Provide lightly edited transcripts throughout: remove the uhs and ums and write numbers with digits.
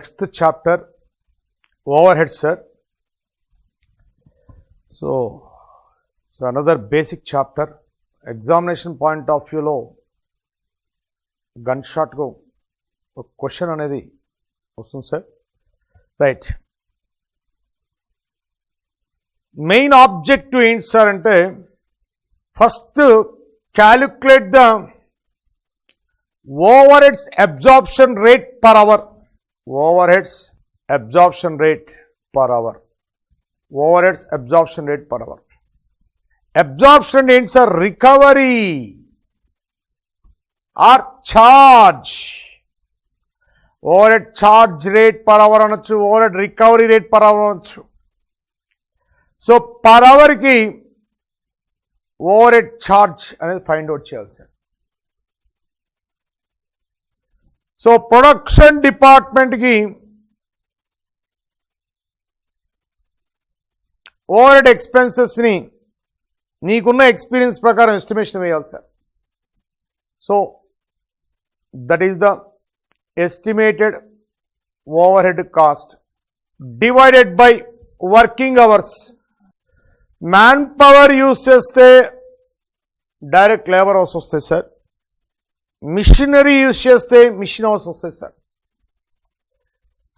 next chapter, overhead, sir. So another basic chapter. Examination point of view lo gunshot go question anedi vastundi sir. Right. Main objective ఏంటి sir అంటే first calculate the overheads absorption rate per hour. Overheads absorption rate per hour. Overheads absorption rate per hour. Absorption ఏంటి sir? Recovery or charge. Overhead charge rate per hour అనొచ్చు, overhead recovery rate per hour అనొచ్చు. So per అవర్కి overhead charge అనేది find out చేయాలి sir. So production డిపార్ట్మెంట్కి overhead ఎక్స్పెన్సెస్ని నీకున్న experience ప్రకారం ఎస్టిమేషన్ వేయాలి sir. So that is the estimated overhead cost divided by working hours. Man power use చేస్తే డైరెక్ట్ లేబర్ అవర్స్ వస్తాయి సార్. మిషనరీ యూజ్ చేస్తే మిషన్ అవర్స్ వస్తాయి sir.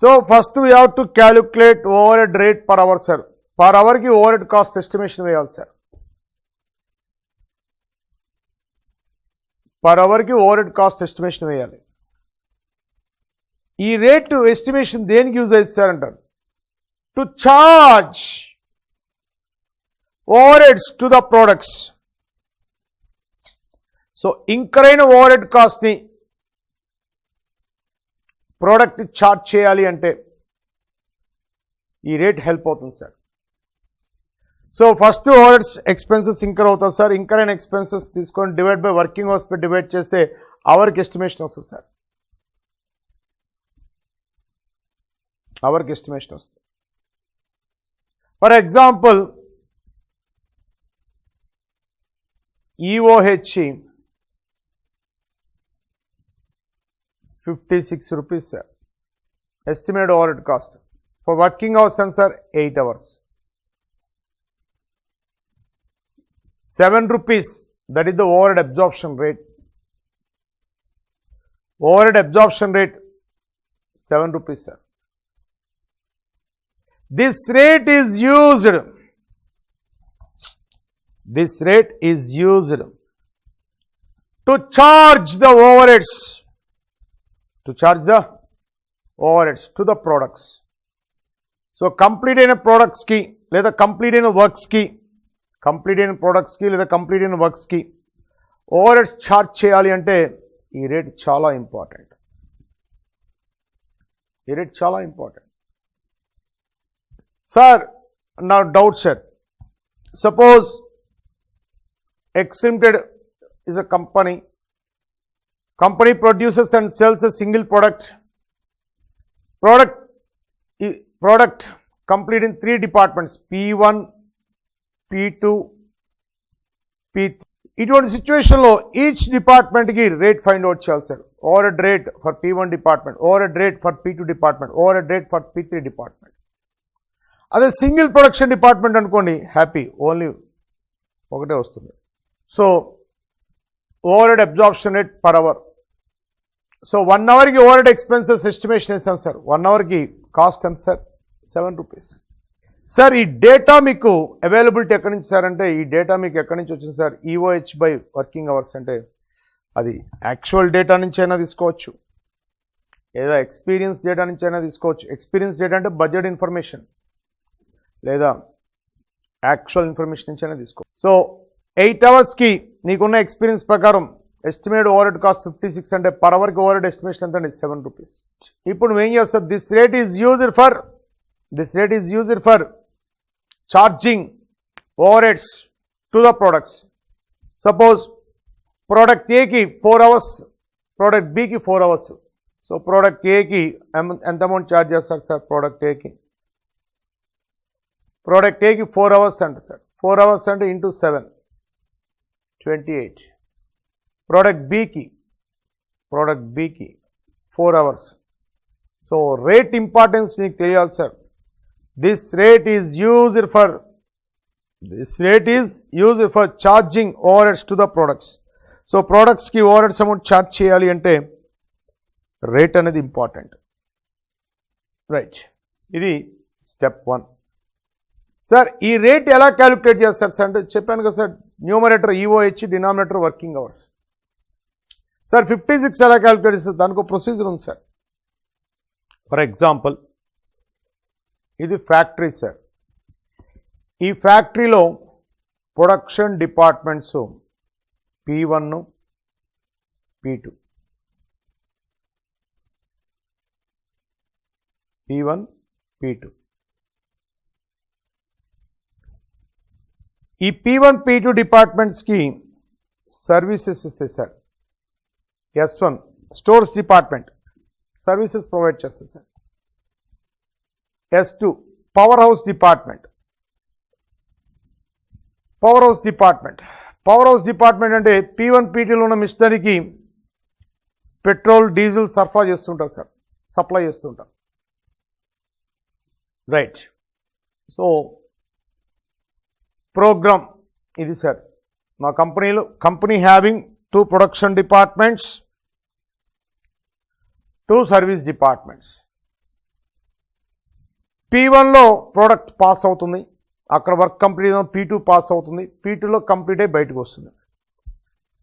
So first we have to calculate overhead rate per hour sir. Per అవర్కి overhead cost estimation వేయాలి sir. Per అవర్కి overhead cost estimation వేయాలి. ఈ రేటు ఎస్టిమేషన్ దేనికి యూజ్ అవుతుంది సార్ అంటారు? To charge overheads to the products. So ఇంకరైన ఓవర్హెడ్ కాస్ట్ని ప్రోడక్ట్ ఛార్జ్ చేయాలి అంటే ఈ రేట్ హెల్ప్ అవుతుంది sir. So first overheads expenses incur అవుతుంది సార్. ఇంకర్ అయిన ఎక్స్పెన్సెస్ తీసుకొని డివైడ్ బై వర్కింగ్ అవర్స్ పై డివైడ్ చేస్తే అవర్కి ఎస్టిమేషన్ వస్తుంది సార్. అవర్కి ఎస్టిమేషన్ వస్తుంది. For example EOH 56 rupees sir estimated overhead cost. For working hours and sir 8 hours. 7 rupees, that is the overhead absorption rate. Overhead absorption rate 7 rupees sir. This rate is used to charge the overheads to the products. So complete అయిన products కి లేదా complete అయిన works కి లేదా complete అయిన వర్క్స్కి ఓవర్హెడ్స్ charge చేయాలి అంటే ఈ రేట్ చాలా ఇంపార్టెంట్. సార్ నా doubt sir, suppose X limited is a company produces and sells a single product complete in 3 departments, P1, P2, P3. ఇటువంటి సిచ్యువేషన్లో ఈచ్ డిపార్ట్మెంట్కి రేట్ ఫైండ్ అవుట్ చేయాలి sir. Overhead rate for P1 department, overhead rate for P2 department, overhead rate for P3 department. అదే single production department అనుకోండి, happy, only ఒకటే వస్తుంది. So overhead absorption rate per hour. So 1 అవర్కి overhead expenses estimation వేసాం sir. 1 అవర్కి cost ఎంత sir? 7 rupees. Sir ఈ data మీకు అవైలబిలిటీ ఎక్కడి నుంచి సార్ అంటే, ఈ డేటా మీకు ఎక్కడి నుంచి వచ్చింది సార్? ఈఓహెచ్ బై వర్కింగ్ అవర్స్ అంటే అది యాక్చువల్ డేటా నుంచి అయినా తీసుకోవచ్చు, లేదా ఎక్స్పీరియన్స్ డేటా నుంచి అయినా తీసుకోవచ్చు. ఎక్స్పీరియన్స్ డేటా అంటే బడ్జెట్ ఇన్ఫర్మేషన్, లేదా యాక్చువల్ ఇన్ఫర్మేషన్ నుంచి అయినా తీసుకోవచ్చు. సో 8 అవర్స్కి నీకున్న ఎక్స్పీరియన్స్ ప్రకారం ఎస్టిమేట్ ఓవర్హెడ్ కాస్ట్ 56 అంటే పర్ అవర్కి ఓవర్హెడ్ ఎస్టిమేషన్ ఎంత అండి? 7 rupees. ఇప్పుడు నువ్వేం చేస్తావు? This rate is used for charging overheads to the products. Suppose product A ki 4 hours, product B ki 4 hours. So product A ki ఎంత amount charge చేస్తారు sir? product A ki 4 hours అంటే sir, 4 hours అంటే into 7, 28. product B ki 4 hours, so rate importance నీకు తెలియాలి sir. This rate is used for charging over heads to the products. So ప్రోడక్ట్స్కి overheads amount charge చేయాలి అంటే rate అనేది important. Right, ఇది step 1. Sir ఈ rate ఎలా calculate చేస్తారు సార్ అంటే చెప్పాను కదా sir, numerator ఈఓహెచ్, denominator working hours. Sir 56 ఎలా క్యాలిక్యులేట్ చేస్తారు, దానికి ఒక ప్రొసీజర్ ఉంది సార్. ఫర్ ఎగ్జాంపుల్ ఇది ఫ్యాక్టరీ సార్. ఈ ఫ్యాక్టరీలో production departments P1, P2, P1, P2. ఈ P1, P2 డిపార్ట్మెంట్స్కి సర్వీసెస్ ఇస్తాయి sir. S1 stores department services provide చేస్తుంది sir. S2 power house department. Power house department అంటే P1, P2లో ఉన్న మిషనరీకి పెట్రోల్, డీజిల్ సరఫరా చేస్తుంటారు సార్, సప్లై చేస్తుంటారు. రైట్, సో ప్రోగ్రామ్ ఇది సార్. మా company having 2 production departments, 2 service departments. P1లో ప్రోడక్ట్ పాస్ అవుతుంది, అక్కడ వర్క్ కంప్లీట్. P2 పాస్ అవుతుంది, P2లో కంప్లీట్ అయి బయటకు వస్తుంది.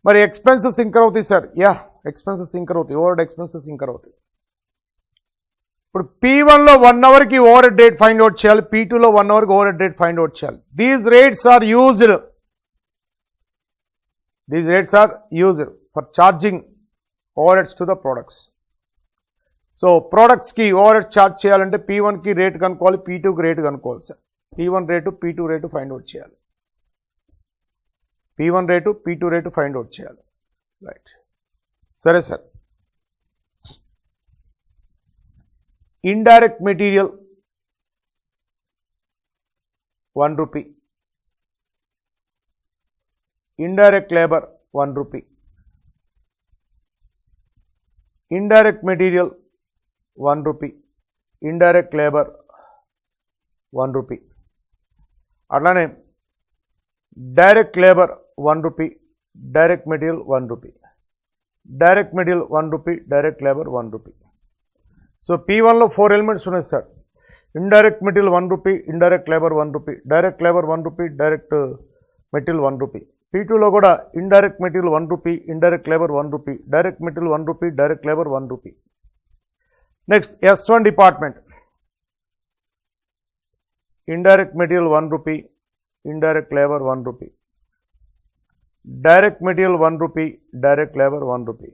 మరి ఎక్స్పెన్సెస్ ఇంకర్ అవుతాయి సార్. ఎక్స్పెన్సెస్ ఇంకర్ అవుతాయి, ఓవర్ హెడ్ ఎక్స్పెన్సెస్ ఇంకర్ అవుతాయి. ఇప్పుడు P1లో 1 అవర్కి over head rate find out చేయాలి, P2లో 1 అవర్కి over head rate find out చేయాలి. These rates are used for charging over heads to the products. So ప్రోడక్ట్స్కి ఓవర్ హెడ్ ఛార్జ్ చేయాలంటే P1కి రేట్ కనుక్కోవాలి, P2కి రేట్ కనుక్కోవాలి sir. P1 rate, P2 rate find out చేయాలి. P1 rate, P2 rate find out చేయాలి. Right, సరే sir. Indirect material 1 rupee, indirect labour 1 rupee, indirect material 1 rupee, indirect labour 1 rupee. అట్లానే direct labour 1 rupee, direct material 1 rupee, direct material 1 rupee, direct labour 1 rupee. So P1లో 4 elements ఉన్నాయి sir. Indirect material 1 rupee, indirect labour 1 rupee, direct labour 1 rupee, direct material 1 rupee. P2లో కూడా indirect material 1 rupee, indirect labour 1 rupee, direct material 1 rupee, direct labour 1 rupee. Next S1 department. Indirect material 1 rupee, indirect labour 1 rupee, direct material 1 rupee, direct labour 1 rupee.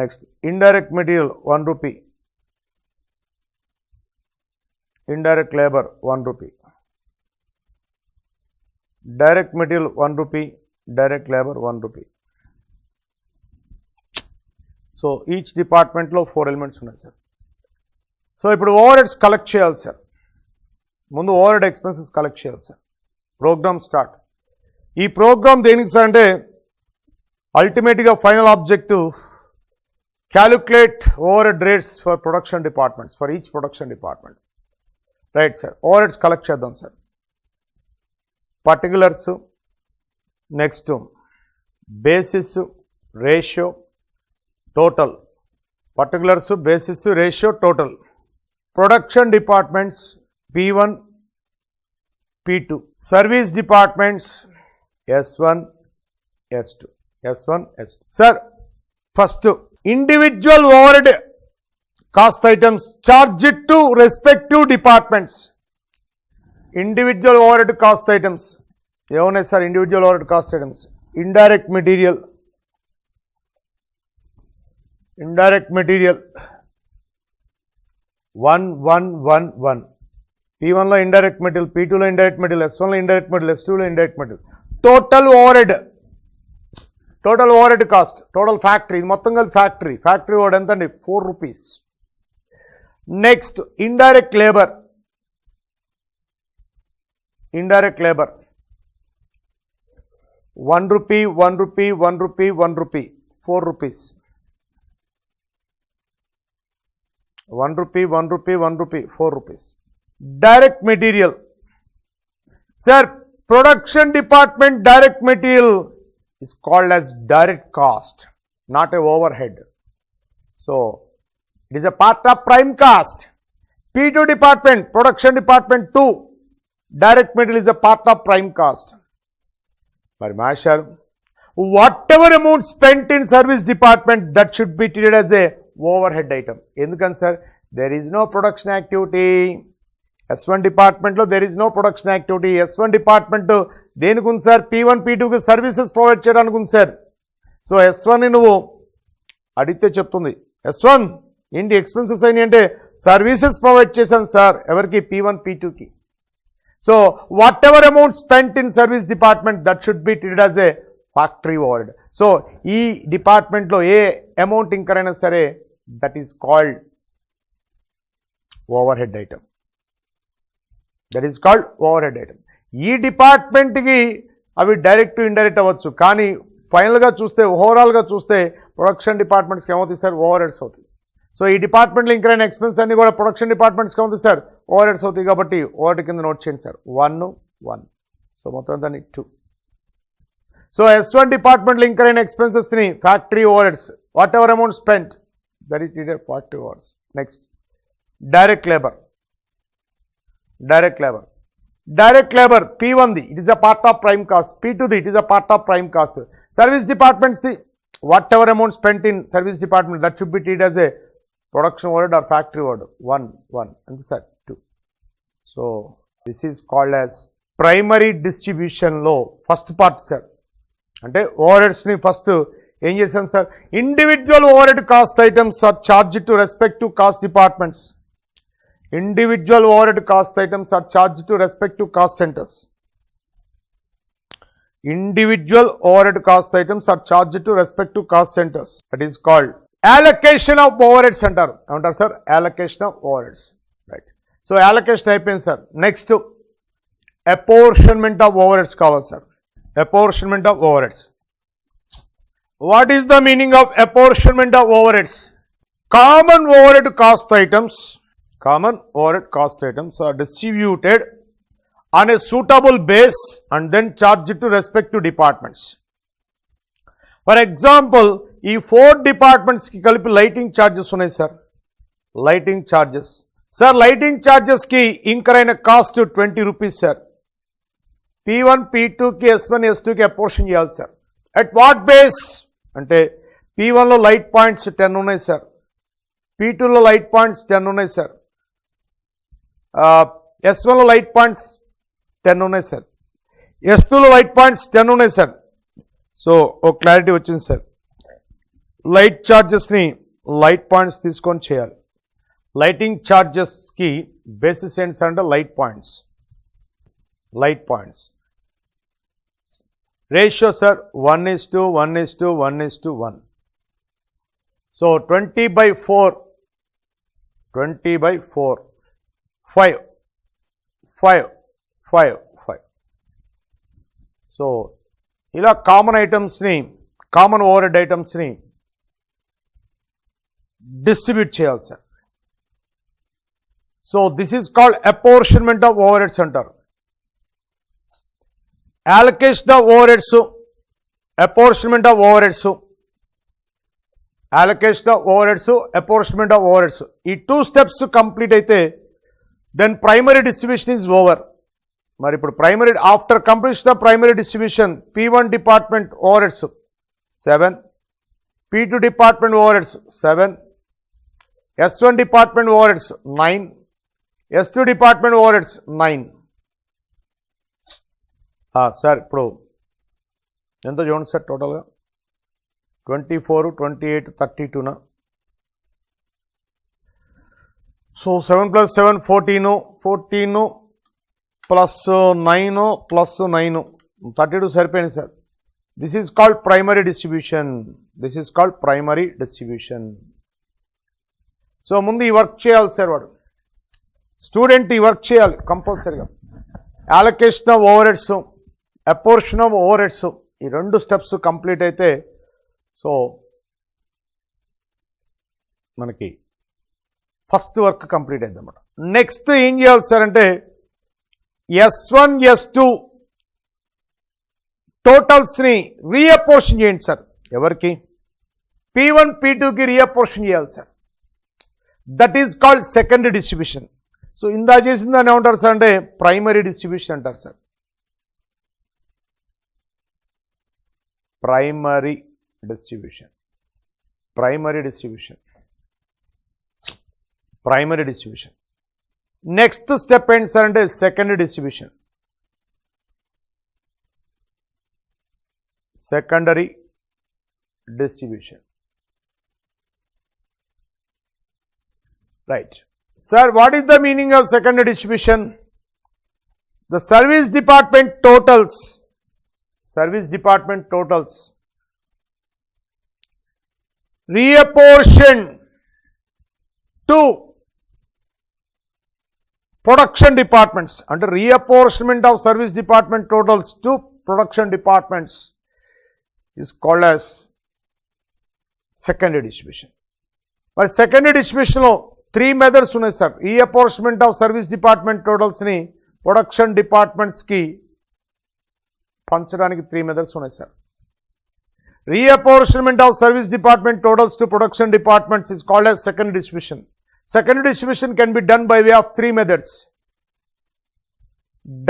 Next indirect material 1 rupee, indirect labour 1 rupee, direct material 1 rupee, direct labour 1 rupee. So each డిపార్ట్మెంట్లో 4 elements ఉన్నాయి sir. So ఇప్పుడు over heads collect చేయాలి sir. ముందు over head expenses collect చేయాలి sir. Programme start. ఈ programme దేనికి sir అంటే అల్టిమేట్గా final objective calculate over head rates for production departments, for each production department. Right sir, over heads collect చేద్దాం sir. Particulars, next basis, ratio, total. Particulars, basis, ratio, total. Production departments P1, P2. Service departments S1, S2. Sir first individual over head cost items charged to respective departments. Individual over head cost items ఏమున్నాయి sir? Individual over head cost items indirect material 1111. P1లో indirect material, P2లో indirect material, S1లో indirect material, S2లో indirect material. Total over head cost, total factory, ఇది మొత్తం కలిపి factory over ఎంత అండి? 4 rupees. Next indirect labour 1 rupee, 1 rupee, 1 rupee, 1 rupee, 4 rupees. 1 rupee, 1 rupee, 1 rupee, 4 rupees. Direct material. Sir, production department direct material is called as direct cost, not a overhead. So, it is a part of prime cost. P2 department, production department 2, direct material is a part of prime cost. Mari Master, whatever amount spent in service department, that should be treated as a overhead item. Endukani sir, there is no production activity. S1 department lo there is no production activity. S1 department దేనికి ఉంది sir? P1 P2 కి services provide చేయడానికి ఉంది sir. So S1 ని నువ్వు అడిగితే చెప్తుంది, S1 ఏంటి ఎక్స్పెన్సెస్ అయినాయి అంటే సర్వీసెస్ ప్రొవైడ్ చేశాను సార్. ఎవరికి? P1 P2కి. So whatever amount spent in service department, that should be treated as a factory overhead. So ఈ డిపార్ట్మెంట్లో ఏ అమౌంట్ ఇంకర్ అయినా సరే, that is called overhead item. That is called overhead item. ఈ డిపార్ట్మెంట్కి అవి డైరెక్ట్ ఇండైరెక్ట్ అవ్వచ్చు, కానీ ఫైనల్గా చూస్తే ఓవరాల్గా చూస్తే ప్రొడక్షన్ డిపార్ట్మెంట్స్కి ఏమవుతాయి సార్? ఓవర్హెడ్స్ అవుతాయి. సో ఈ డిపార్ట్మెంట్లో ఇంకరైన ఎక్స్పెన్స్ అన్ని కూడా ప్రొడక్షన్ డిపార్ట్మెంట్స్కి ఏమవుతాయి సార్? ఓవర్హెడ్స్ అవుతాయి. కాబట్టి ఓవర్హెడ్ కింద నోట్ చేయండి సార్. 1 1. సో మొత్తం దాన్ని 2. సో S1 డిపార్ట్మెంట్లో ఇంకరైన ఎక్స్పెన్సెస్ని factory overheads, whatever amount spent, that is treated factory overheads. Next direct labour. Direct labor. Direct labor, P1 ది, it is a part of prime cost. P2 ది, it is a part of prime cost. Service departments ది, whatever amount spent in service department, that should be treated as a production overhead or factory overhead. 1 1. And this is 2. So this is called as primary distribution లో first part sir. అంటే ఓవర్హెడ్స్ని first ఏం చేశాం sir? Individual overhead cost items are charge to respective cost departments. Individual overhead cost items are charged to respective cost centers. Individual overhead cost items are charged to respective cost centers. That is called allocation of overheads అంటారు. ఏమంటారు sir? allocation of overheads. Right. So allocation అయిపోయింది sir. Next apportionment of overheads కావాలి sir. apportionment of overheads. What is the meaning of apportionment of overheads? Common overhead cost items are distributed on a suitable base and then charged to respective departments. For example, ఈ 4 departments కి కలిపి lighting charges ఉన్నాయి sir. Lighting charges sir, lighting charges కి ఇంకర్ అయిన cost 20 rupees sir. P1 P2కి S1 S2కి apportion చేయాలి సార్. అట్ వాట్ బేస్ అంటే P1లో లైట్ పాయింట్స్ 10 ఉన్నాయి సార్. P2లో లైట్ పాయింట్స్ 10 ఉన్నాయి సార్. S1లో లైట్ పాయింట్స్ 10 ఉన్నాయి సార్. S2లో లైట్ పాయింట్స్ 10 ఉన్నాయి సార్. సో ఒక క్లారిటీ వచ్చింది సార్. లైట్ ఛార్జెస్ని లైట్ పాయింట్స్ తీసుకొని చేయాలి. లైటింగ్ ఛార్జెస్కి బేసిస్ ఏంటి సార్ అంటే light points. Ratio sir 1:1:1:1. So 20/4 5 5 5 5. So ఇలా కామన్ ఐటమ్స్ని, కామన్ ఓవర్హెడ్ ఐటమ్స్ని డిస్ట్రిబ్యూట్ చేయాలి sir. So this is called apportionment of overheads అంటారు. Allocation of overheads, apportionment of overheads, allocation of overheads, apportionment of overheads, ఈ 2 steps complete అయితే then primary distribution is over. మరి ఇప్పుడు primary, after completion of primary distribution, P1 department overheads 7, P2 department overheads 7, S1 department overheads 9, S2 department overheads 9. Sir ఇప్పుడు ఎంత చూడండి sir, టోటల్గా 24, 28, 32నా. So 7 + 7 14, 14 + 9 + 9 32 సరిపోయింది sir. This is called primary distribution. So ముందు ఈ work చేయాలి సార్, వాడు స్టూడెంట్ ఈ వర్క్ చేయాలి కంపల్సరీగా. Allocation of ఓవర్హెడ్స్, apportioned of overheads, ఈ 2 స్టెప్స్ కంప్లీట్ అయితే సో మనకి ఫస్ట్ వర్క్ కంప్లీట్ అయింది అన్నమాట. నెక్స్ట్ ఏం చేయాలి సార్ అంటే S1 S2 టోటల్స్ని రీఅపోర్షన్ చేయండి సార్. ఎవరికి? P1 P2కి రీఅపోర్షన్ చేయాలి sir. That is called secondary distribution. So ఇందా చేసిన దాన్ని ఏమంటారు సార్ అంటే ప్రైమరీ డిస్ట్రిబ్యూషన్ అంటారు sir. Primary distribution. Next step ఏంటి సార్ అంటే secondary distribution. Right sir, what is the meaning of secondary distribution? The service department totals reapportion to production departments. Under reapportionment of service department totals to production departments is called as secondary distribution. But secondary distribution lo 3 methods unnai sir. Reapportionment of service department totals ni production departments ki panchadaniki 3 methods unnai sir. Reapportionment of service department totals to production departments is called as secondary distribution. Secondary distribution can be done by way of 3 methods.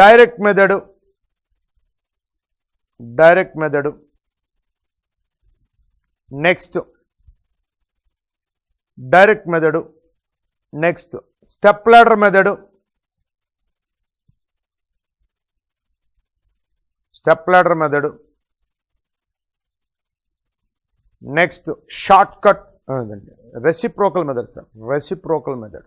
Direct method, next direct method, next step ladder method, next shortcut, reciprocal method sir. Reciprocal method.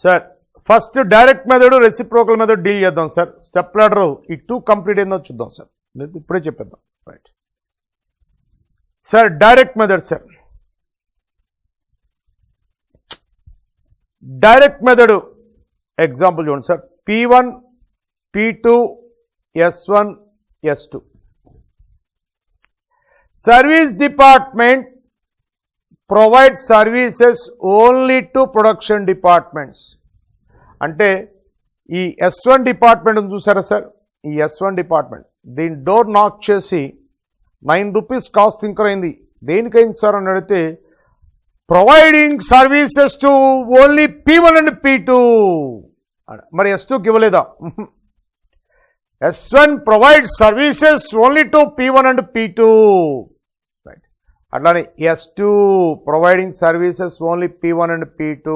Sir first direct method reciprocal method deal చేద్దాం sir. Step ladder ఈ 2 complete అయిందో చూద్దాం sir. లేదు ఇప్పుడే చెప్పేద్దాం. Right sir, direct method sir. Direct method example చూడండి sir. P1 P2 S1 S2 service department provide services only to production departments. అంటే ఈ S1 డిపార్ట్మెంట్ ఉంది చూసారా సార్, ఈ S1 డిపార్ట్మెంట్ దీని డోర్ నాక్ చేసి 9 రూపీస్ కాస్ట్ ఇంకర్ అయింది. దేనికైంది sir అని అడిగితే providing services to only P1 and P2. మరి S2కి ఇవ్వలేదా? S1 provide services only to P1 and P2. Right, అట్లానే S2 providing services only P1 and P2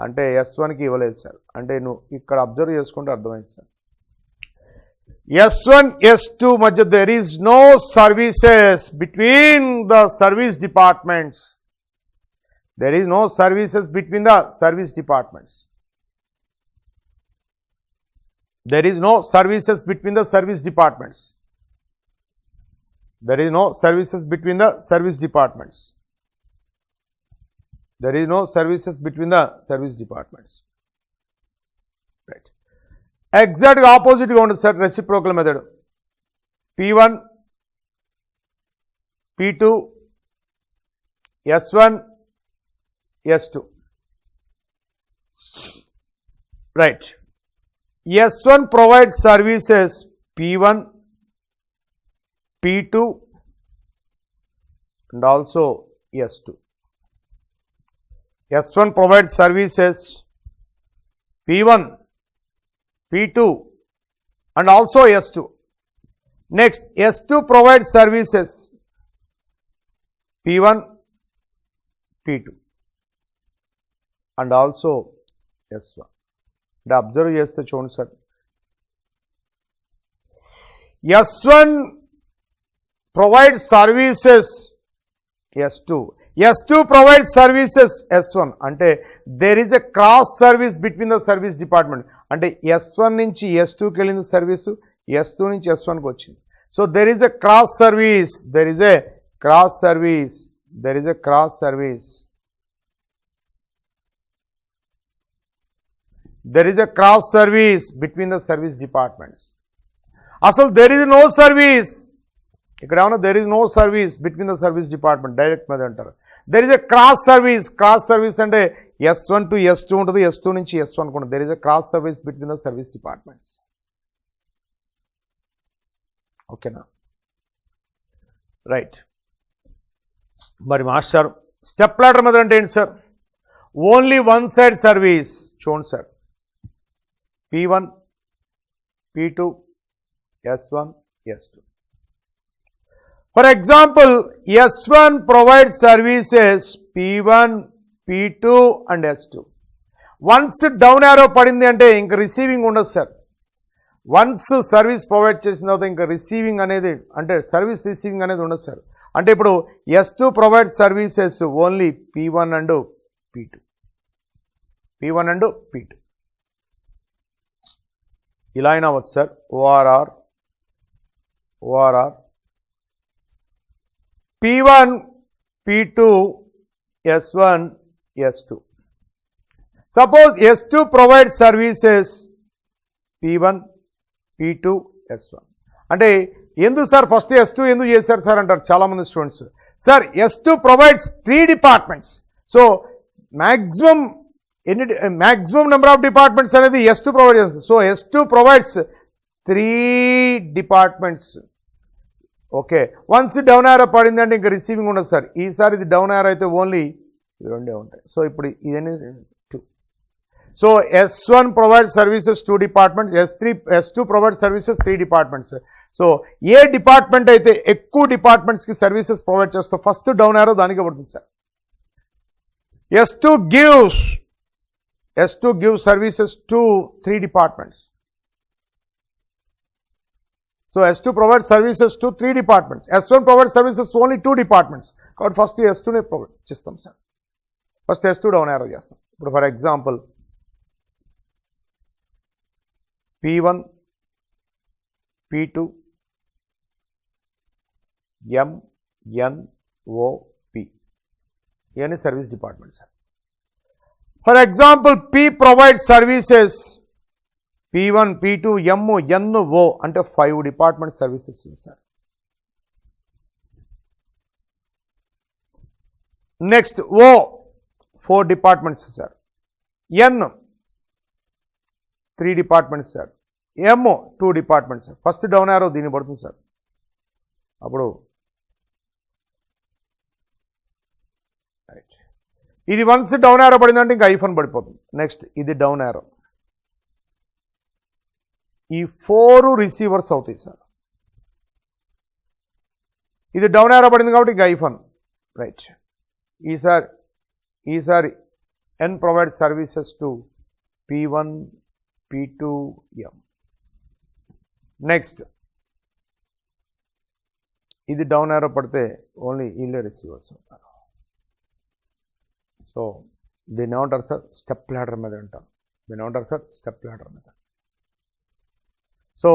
అంటే S1కి ఇవ్వలేదు సార్. అంటే నువ్వు ఇక్కడ అబ్జర్వ్ చేసుకుంటే అర్థమైంది సార్. S1 S2 మధ్య there is no services between the service departments. There is no services between the service departments. There is no services between the service departments. There is no services between the service departments. There is no services between the service departments. Right. Exact opposite గా ఉంటుంది sir reciprocal method. P1 P2 S1 S2. Right. S1 provides services P1 P2 and also S2. S1 provides services P1 P2 and also S2. Next, S2 provides services P1 P2 and also S1. అంటే observe చేస్తే చూడండి sir, S1 provides services S2, S2 provides services S1. అంటే there is a cross service between the service department. అంటే S1 నుంచి S2కి వెళ్ళింది service, S2 నుంచి S1కి వచ్చింది. So there is a cross service, there is a cross service, there is a cross service. There is a cross service between the service departments. అసలు దెర్ is no service, ఇక్కడ ఏమన్నా there is no service between the service department, direct మీద అంటారు. There is a cross service. Cross service అంటే S1 to S2 ఉంటుంది, S2 నుంచి S1 ఉంటుంది. There is a cross service between the service departments. ఓకేనా, right. మరి master step ladder method అంటే ఏంటి sir? Only one side service. చూడండి sir, P1, P2, S1, S2. For example, S1 provides services P1, P2 and S2. Once down arrow పడింది అంటే ఇంకా receiving ఉండదు sir. Once service provide చేసిన తర్వాత ఇంకా రిసీవింగ్ అనేది అంటే సర్వీస్ రిసీవింగ్ అనేది ఉండదు సార్. అంటే ఇప్పుడు S2 provide services only P1 and P2. P1 and P2 ఇలా అయినా అవ్వచ్చు sir. ORR P1, P2, S1, S2. Suppose S2 provides services P1, P2, S1. అంటే ఎందుకు సార్ ఫస్ట్ S2 ఎందుకు చేశారు సార్ అంటారు చాలామంది students. Sir S2 provides 3 departments. So maximum number of departments అనేది S2 ప్రొవైడ్ చేస్తుంది. So S2 provides 3 departments. Okay, once down arrow పడింది అంటే ఇంకా రిసీవింగ్ ఉండదు సార్. ఈసారి ఇది డౌన్ యారో అయితే ఓన్లీ రెండే ఉంటాయి. సో ఇప్పుడు ఇదన్నీ 2. So S1 provide services 2 departments, S2 provide services 3 departments. So ఏ డిపార్ట్మెంట్ అయితే ఎక్కువ డిపార్ట్మెంట్స్కి సర్వీసెస్ ప్రొవైడ్ చేస్తో ఫస్ట్ డౌన్ యారో దానికి పడుతుంది sir. S2 gives services to 3 departments. So S2 provides services to 3 departments. S1 provides services to only 2 departments. కాబట్టి first S2నే provide చేస్తాం sir. First S2 down arrow చేస్తాం. ఇప్పుడు for example P1, P2, M, N, O, P ఇవన్నీ service department sir. For example P provides services P1, P2, M, N, O అంటే 5 department services sir. Next O 4 departments sir. N 3 departments sir. M 2 departments sir. First down arrow దీన్ని పడుతుంది sir. అప్పుడు right, ఇది once down arrow పడిందంటే ఇంకా iPhone పడిపోతుంది. Next ఇది down arrow, ఈ 4 రిసీవర్స్ అవుతాయి సార్. ఇది డౌన్ యారో పడింది కాబట్టి ఇంకా ఐఫోన్ రైట్. ఈసారి N provide services to P1, P2, M. Next ఇది డౌన్ యారో పడితే ఓన్లీ వీళ్ళే రిసీవర్స్ ఉంటారు. సో దీన్ని ఏమంటారు సార్? స్టెప్ లాడర్ మీద అంటారు. దీన్ని ఏమంటారు సార్? స్టెప్ లాడర్ మీద. సో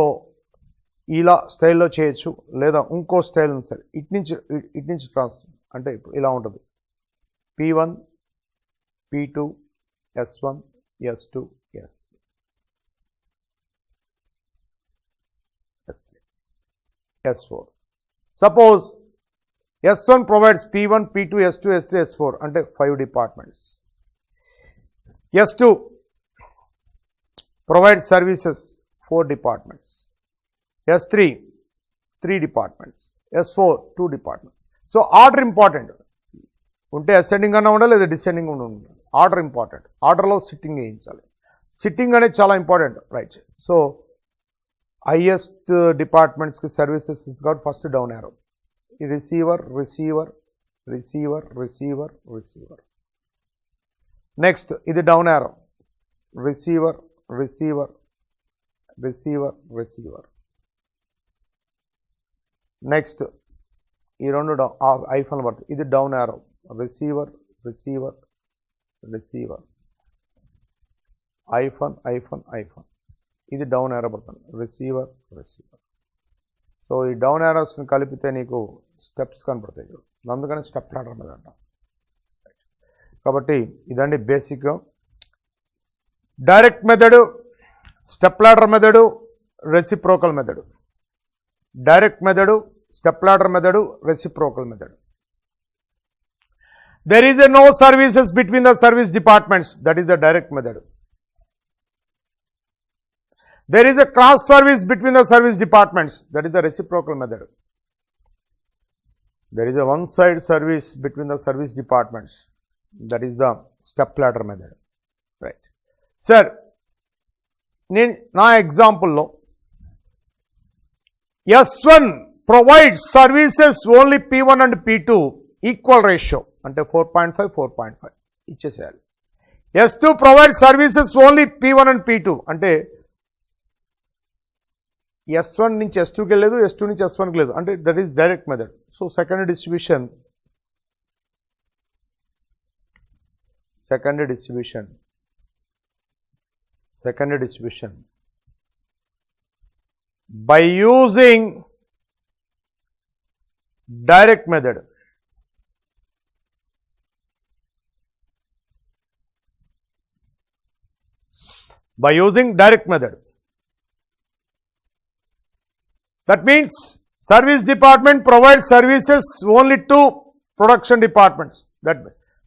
ఇలా స్టైల్లో చేయొచ్చు, లేదా ఇంకో స్టైల్ ఉంది సార్. ఇటు నుంచి ట్రాన్స్ఫర్ అంటే ఇప్పుడు ఇలా ఉంటుంది. P1, P2, S1, S2, S3, S4. Suppose S1 provides P1, P2, S2, S3, S4 అంటే 5 departments. S2 provides services 4 departments. S3 3 departments. S4 2 departments. So order important. ఉంటే అసెండింగ్ అన్నా ఉండాలి, లేదా డిసెండింగ్ ఉండాలి. Order important. ఆర్డర్లో సిట్టింగ్ వేయించాలి. Sitting అనేది చాలా ఇంపార్టెంట్ రైట్. సో హైయెస్ట్ డిపార్ట్మెంట్స్కి services is got first down arrow. ఈ రిసీవర్. నెక్స్ట్ ఇది డౌన్ యారో. రిసీవర్. నెక్స్ట్ ఈ 2 ఐఫోన్ పడుతుంది. ఇది డౌన్ యారో. Receiver, iPhone. ఇది డౌన్ యారో పడుతుంది. రిసీవర్. సో ఈ డౌన్ యారోస్ని కలిపితే నీకు స్టెప్స్ కనపడతాయి. అందుకని స్టెప్ లాడర్ మీద అంటాం. కాబట్టి ఇదండి బేసిక్గా direct method, step ladder method, reciprocal method. Direct method, step ladder method, reciprocal method. There is no services between the service departments, that is the direct method. There is a cross service between the service departments, that is the reciprocal method. There is a one side service between the service departments, that is the step ladder method. Right. Sir, na example lo S1 provides services only P1 and P2 equal ratio. అంటే 4.5 4.5 ఇచ్చేసేయాలి. S2 provide services only P1 and P2 అంటే S1 నుంచి S2కి వెళ్ళలేదు, S2 నుంచి S1కి లేదు, అంటే that is direct method. So secondary distribution by using direct method. By using direct method. That means service department provides services only to production departments.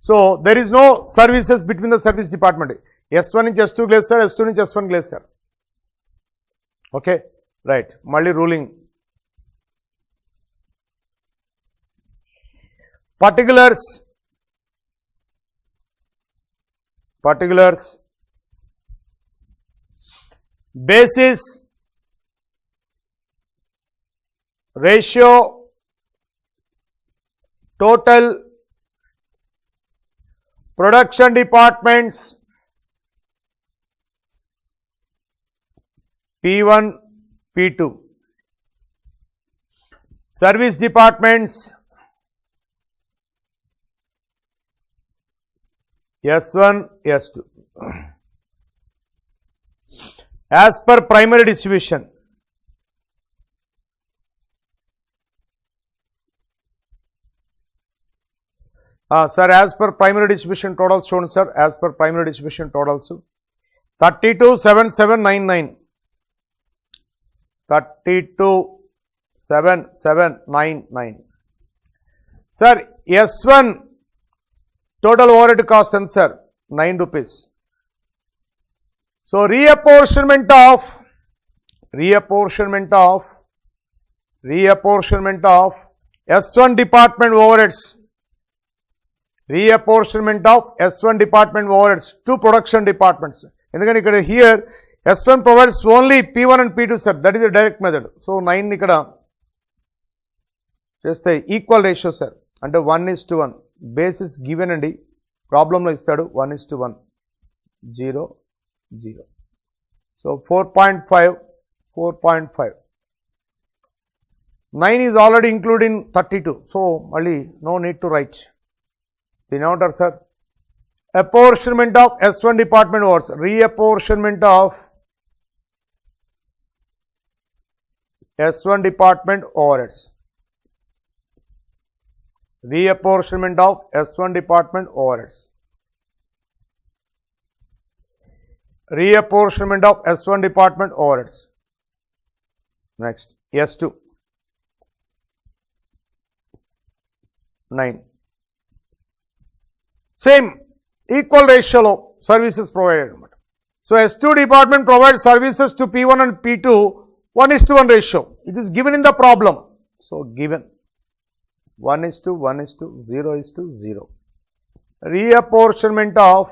So there is no services between the service department. S1 నుంచి S2 లేదు sir, S2 నుంచి S1 లేదు sir. Okay right. మళ్ళీ ruling particulars basis, ratio, total, production departments, P1, P2, service departments, S1, S2. As per primary distribution, sir, as per primary distribution totals shown, sir, as per primary distribution totals 327799, 327799. Sir, S1 total overhead cost and sir 9 rupees. So reapportionment of S1 department overheads, to production departments. ఎందుకని ఇక్కడ here S1 provides only P1 and P2 sir, that is a direct method. So 9 ఇక్కడ చేస్తే equal ratio sir, అంటే 1:1 basis given అండి, ప్రాబ్లంలో ఇస్తాడు 1:1 0 0. So 4.5 9 is already included in 32. So mali no need to write. Then outer sir, apportionment of S1 department overheads, reapportionment of S1 department overheads, reapportionment of S1 department overheads, reapportionment of S1 department overheads. Next, S2 9. Same equal ratio లో services provided. So S2 department provides services to P1 and P2 1:1 ratio. It is given in the problem. So given 1:0:0. Reapportionment of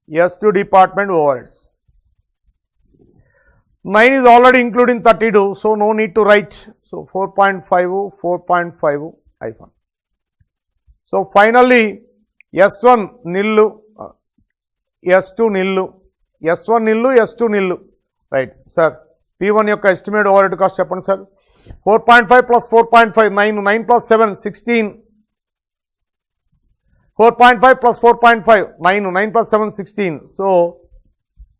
S2 department overheads. 9 is already included in 32, so no need to write. So 4.5 hyphen. So finally S1 nillu, S2 nillu, S1 nillu, S2 nillu. Right, sir. P1 యొక్క estimate overhead cost చెప్పండి sir. 4.5 plus 4.5 9 plus 7 16. 4.5 plus 4.5 9 plus 7 16. So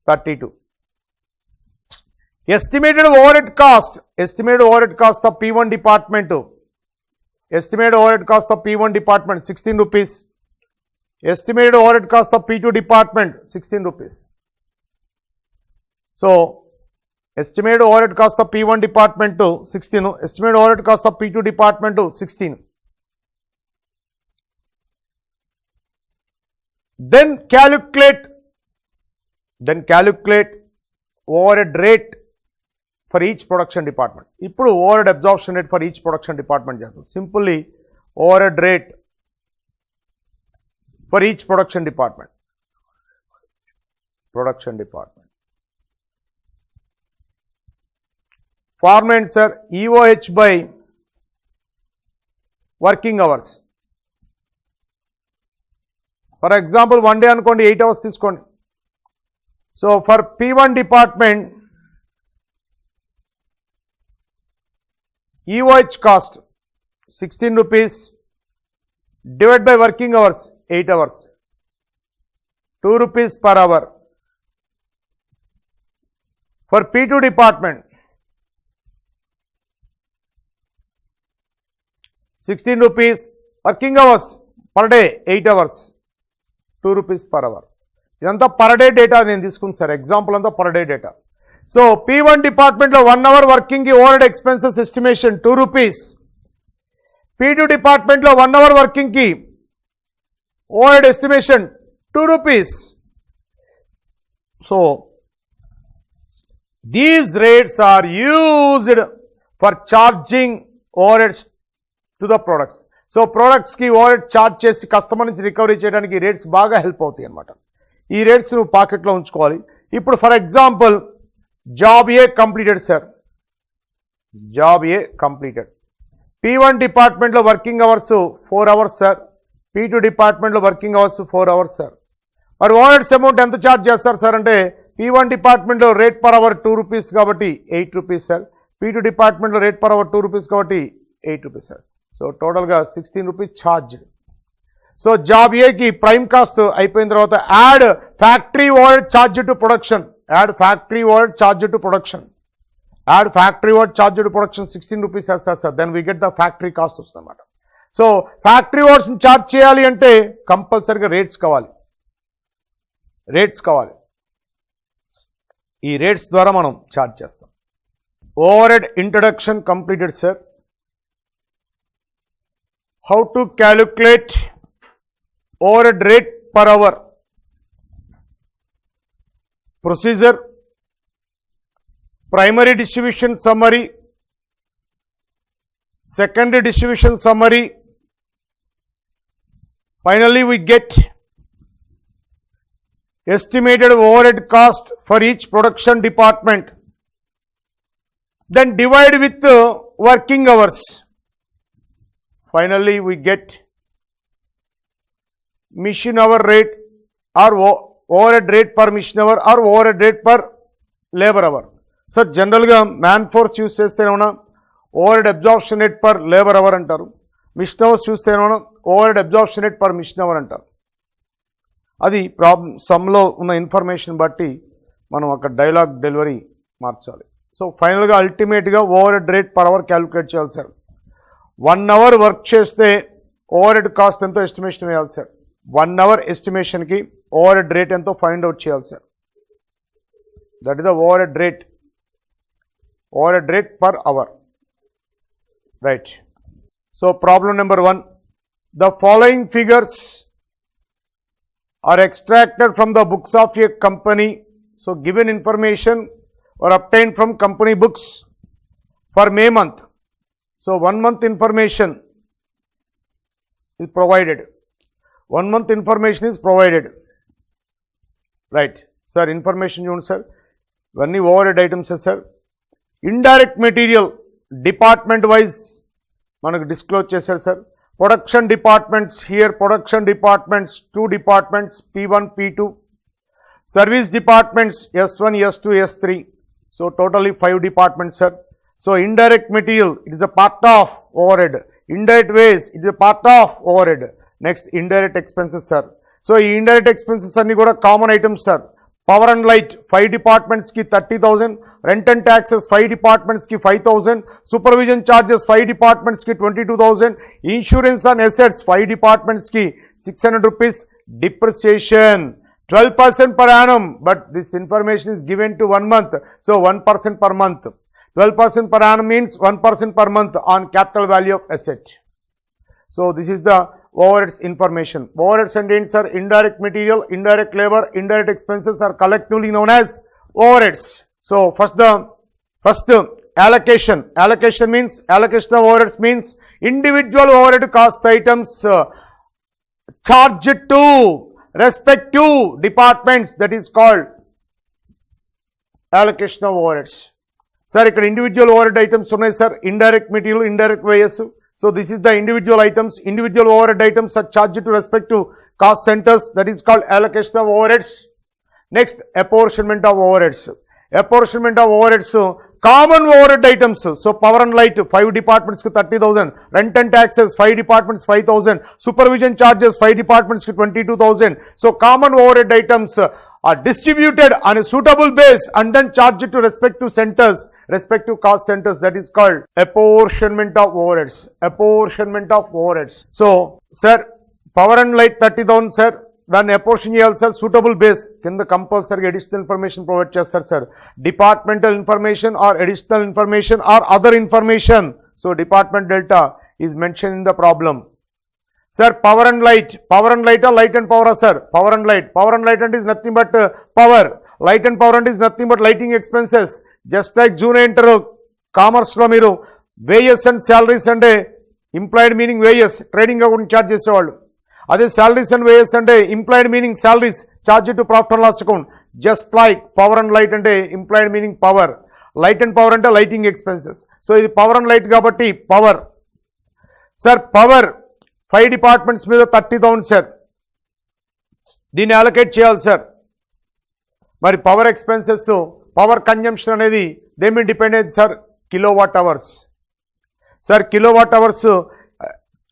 32. Estimated overhead cost of P1 department. Estimated overhead cost of P1 department 16 rupees. Estimated overhead cost of P2 department 16 rupees. So estimated overhead cost of P1 department to 16, estimated overhead cost of P2 department to 16. Then calculate overhead rate for each production department. ఇప్పుడు overhead absorption rate for each production department చేద్దాం. Simply overhead rate for each production department. Formula sir, EOH by working hours. For example, 1 day అనుకోండి 8 hours తీసుకోండి. So for P1 department, EOH cost 16 rupees divided by working hours 8 hours, 2 rupees per hour. For P2 department, 16 rupees, working hours per day 8 hours, 2 rupees per hour. ఇదంతా per day data నేను తీసుకుంది sir, example అంతా per day data. So P1 డిపార్ట్మెంట్లో 1 hour వర్కింగ్కి overhead expenses estimation 2 rupees. P2 డిపార్ట్మెంట్లో 1 hour వర్కింగ్కి overhead estimation 2 rupees. So these rates are used for charging overheads to the products. So products ki overhead charge chesi customer nunchi recovery cheyadaniki rates baga help అవుతాయి అన్నమాట. ఈ rates నువ్వు pocket లో ఉంచుకోవాలి. ఇప్పుడు for example job A completed sir, job A completed. P1 డిపార్ట్మెంట్లో working hours 4 hours sir, P2 డిపార్ట్మెంట్లో working hours 4 hours sir. మరి ఓవర్హెడ్స్ అమౌంట్ ఎంత ఛార్జ్ చేస్తారు సార్ అంటే P1 డిపార్ట్మెంట్లో రేట్ పర్ అవర్ 2 rupees కాబట్టి 8 rupees సార్, P2 డిపార్ట్మెంట్లో రేట్ పర్ అవర్ 2 rupees కాబట్టి 8 rupees సార్. సో టోటల్గా 16 rupees ఛార్జ్. సో జాబ్ ఏకి ప్రైమ్ కాస్ట్ అయిపోయిన తర్వాత add factory overhead charge to production, add factory overhead charge to production, add factory overhead charge to production 16 rupees sir. Then we get the factory cost వస్తుంది అన్నమాట. So factory ఓవర్స్ని charge చేయాలి అంటే కంపల్సరీగా rates కావాలి. ఈ rates ద్వారా మనం charge చేస్తాం. Overhead introduction completed sir. How to calculate overhead rate per hour. Procedure: primary distribution summary, secondary distribution summary. Finally we get estimated overhead cost for each production department, then divide with working hours. Finally we get machine hour rate or overhead rate per machine hour or overhead rate per labor hour. So జనరల్గా man force use చేస్తేనేమన్నా overhead absorption rate per labour hour అంటారు, machine hours చూస్తేనేమన్నా overhead absorption rate per machine hour అంటారు. అది problem సమ్లో ఉన్న information బట్టి మనం అక్కడ డైలాగ్ డెలివరీ మార్చాలి. సో ఫైనల్గా అల్టిమేట్గా overhead rate per hour calculate చేయాలి సార్. 1 hour వర్క్ చేస్తే ఓవర్హెడ్ కాస్ట్ ఎంతో ఎస్టిమేషన్ వేయాలి సార్. 1 hour ఎస్టిమేషన్కి ఓవర్హెడ్ రేట్ ఎంతో ఫైండ్ అవుట్ చేయాలి sir. That is the overhead rate per hour. Right. So problem number 1, the following figures are extracted from the books of a company. So given information are obtained from company books for May month. So 1 month information is provided. 1 month information is provided. Right. Sir, information చూడండి sir, ఇవన్నీ overhead items sir. Indirect material department wise మనకు disclose చేశారు sir. Production departments, here production departments 2 departments, P1, P2. Service departments S1, S2, S3. So totally 5 departments sir. So indirect material, it is a part of overhead. Indirect ways, it is a part of overhead. Next, indirect expenses sir. So indirect expenses anni kuda common items sir. Power and light 5 departments ki 30,000, rent and taxes 5 departments ki 5,000, supervision charges 5 departments ki 22,000, insurance and assets 5 departments ki 600 rupees, depreciation 12% per annum, but this information is given to 1 month, so 1% per month. 12% per annum means 1% per month on capital value of asset. So this is the overheads information. Overheads and ends are indirect material, indirect labor, indirect expenses are collectively known as overheads. So first allocation. Allocation means, allocation of overheads means individual overhead cost items charged to respective departments, that is called allocation of overheads. Sir, ఇక్కడ individual overhead items ఉన్నాయి sir, indirect material, indirect wages. So this is the individual items. Individual overhead items are charged to respective cost centers, that is called allocation of overheads. Next, apportionment of overheads. Apportionment of overheads, common overhead items. So power and light 5 departments కి 30,000, rent and taxes 5 departments 5,000, supervision charges 5 departments కి 22,000. So common overhead items are distributed on a suitable base and then charged to respective centers, respective cost centers, that is called apportionment of overheads. Apportionment of overheads. So sir, power and light 30,000 sir, దాన్ని apportion చేయాలి sir, suitable base కింద కంపల్సరీగా additional information provide చేస్తారు sir. Departmental information or additional information or other information. So department డెల్టా is mention in the problem. Sir power and light, power and లైటా light and పవరా sir? Power and light, power and light అంటే is nothing but power. Light and power అంటే is nothing but lighting expenses. Just like junior inter కామర్స్లో మీరు wages and salaries అంటే implied meaning wages, trading account charge చేసేవాళ్ళు. అదే salaries and wages అంటే implied meaning salaries, charge to profit and loss account. Just like power and light అంటే implied meaning power, light and power అంటే lighting expenses. So ఇది power and light కాబట్టి power. Sir power 5 departments మీద 30,000 sir, దీన్ని allocate చేయాలి sir. మరి power expenses, power consumption అనేది దేని మీద డిపెండ్ అయింది sir? Kilo watt hours. Sir kilo watt hours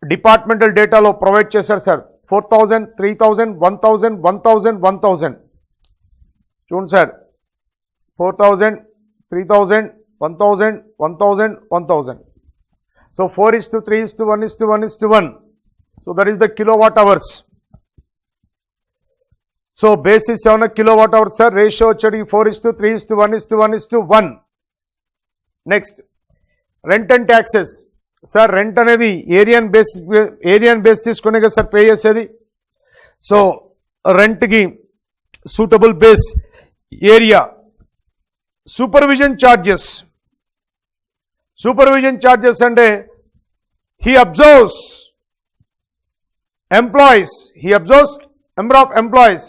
departmental డేటాలో ప్రొవైడ్ చేశారు సార్. 4,000, 3,000, 1,000, 1,000, 1,000. చూడండి sir, 4,000, 3,000, 1,000, 1,000, 1,000. So 4:3:1:1:1. So that is the kilowatt hours. So basis ఏమన్నా kilowatt hours సార్, రేషియో వచ్చేది 4:3:1:1:1. Next rent and taxes. Sir rent అనేది ఏరియాన్ base తీసుకునే కదా sir pay చేసేది. So రెంట్కి suitable base area. Supervision charges, supervision charges అంటే he observes employees, he observes number of employees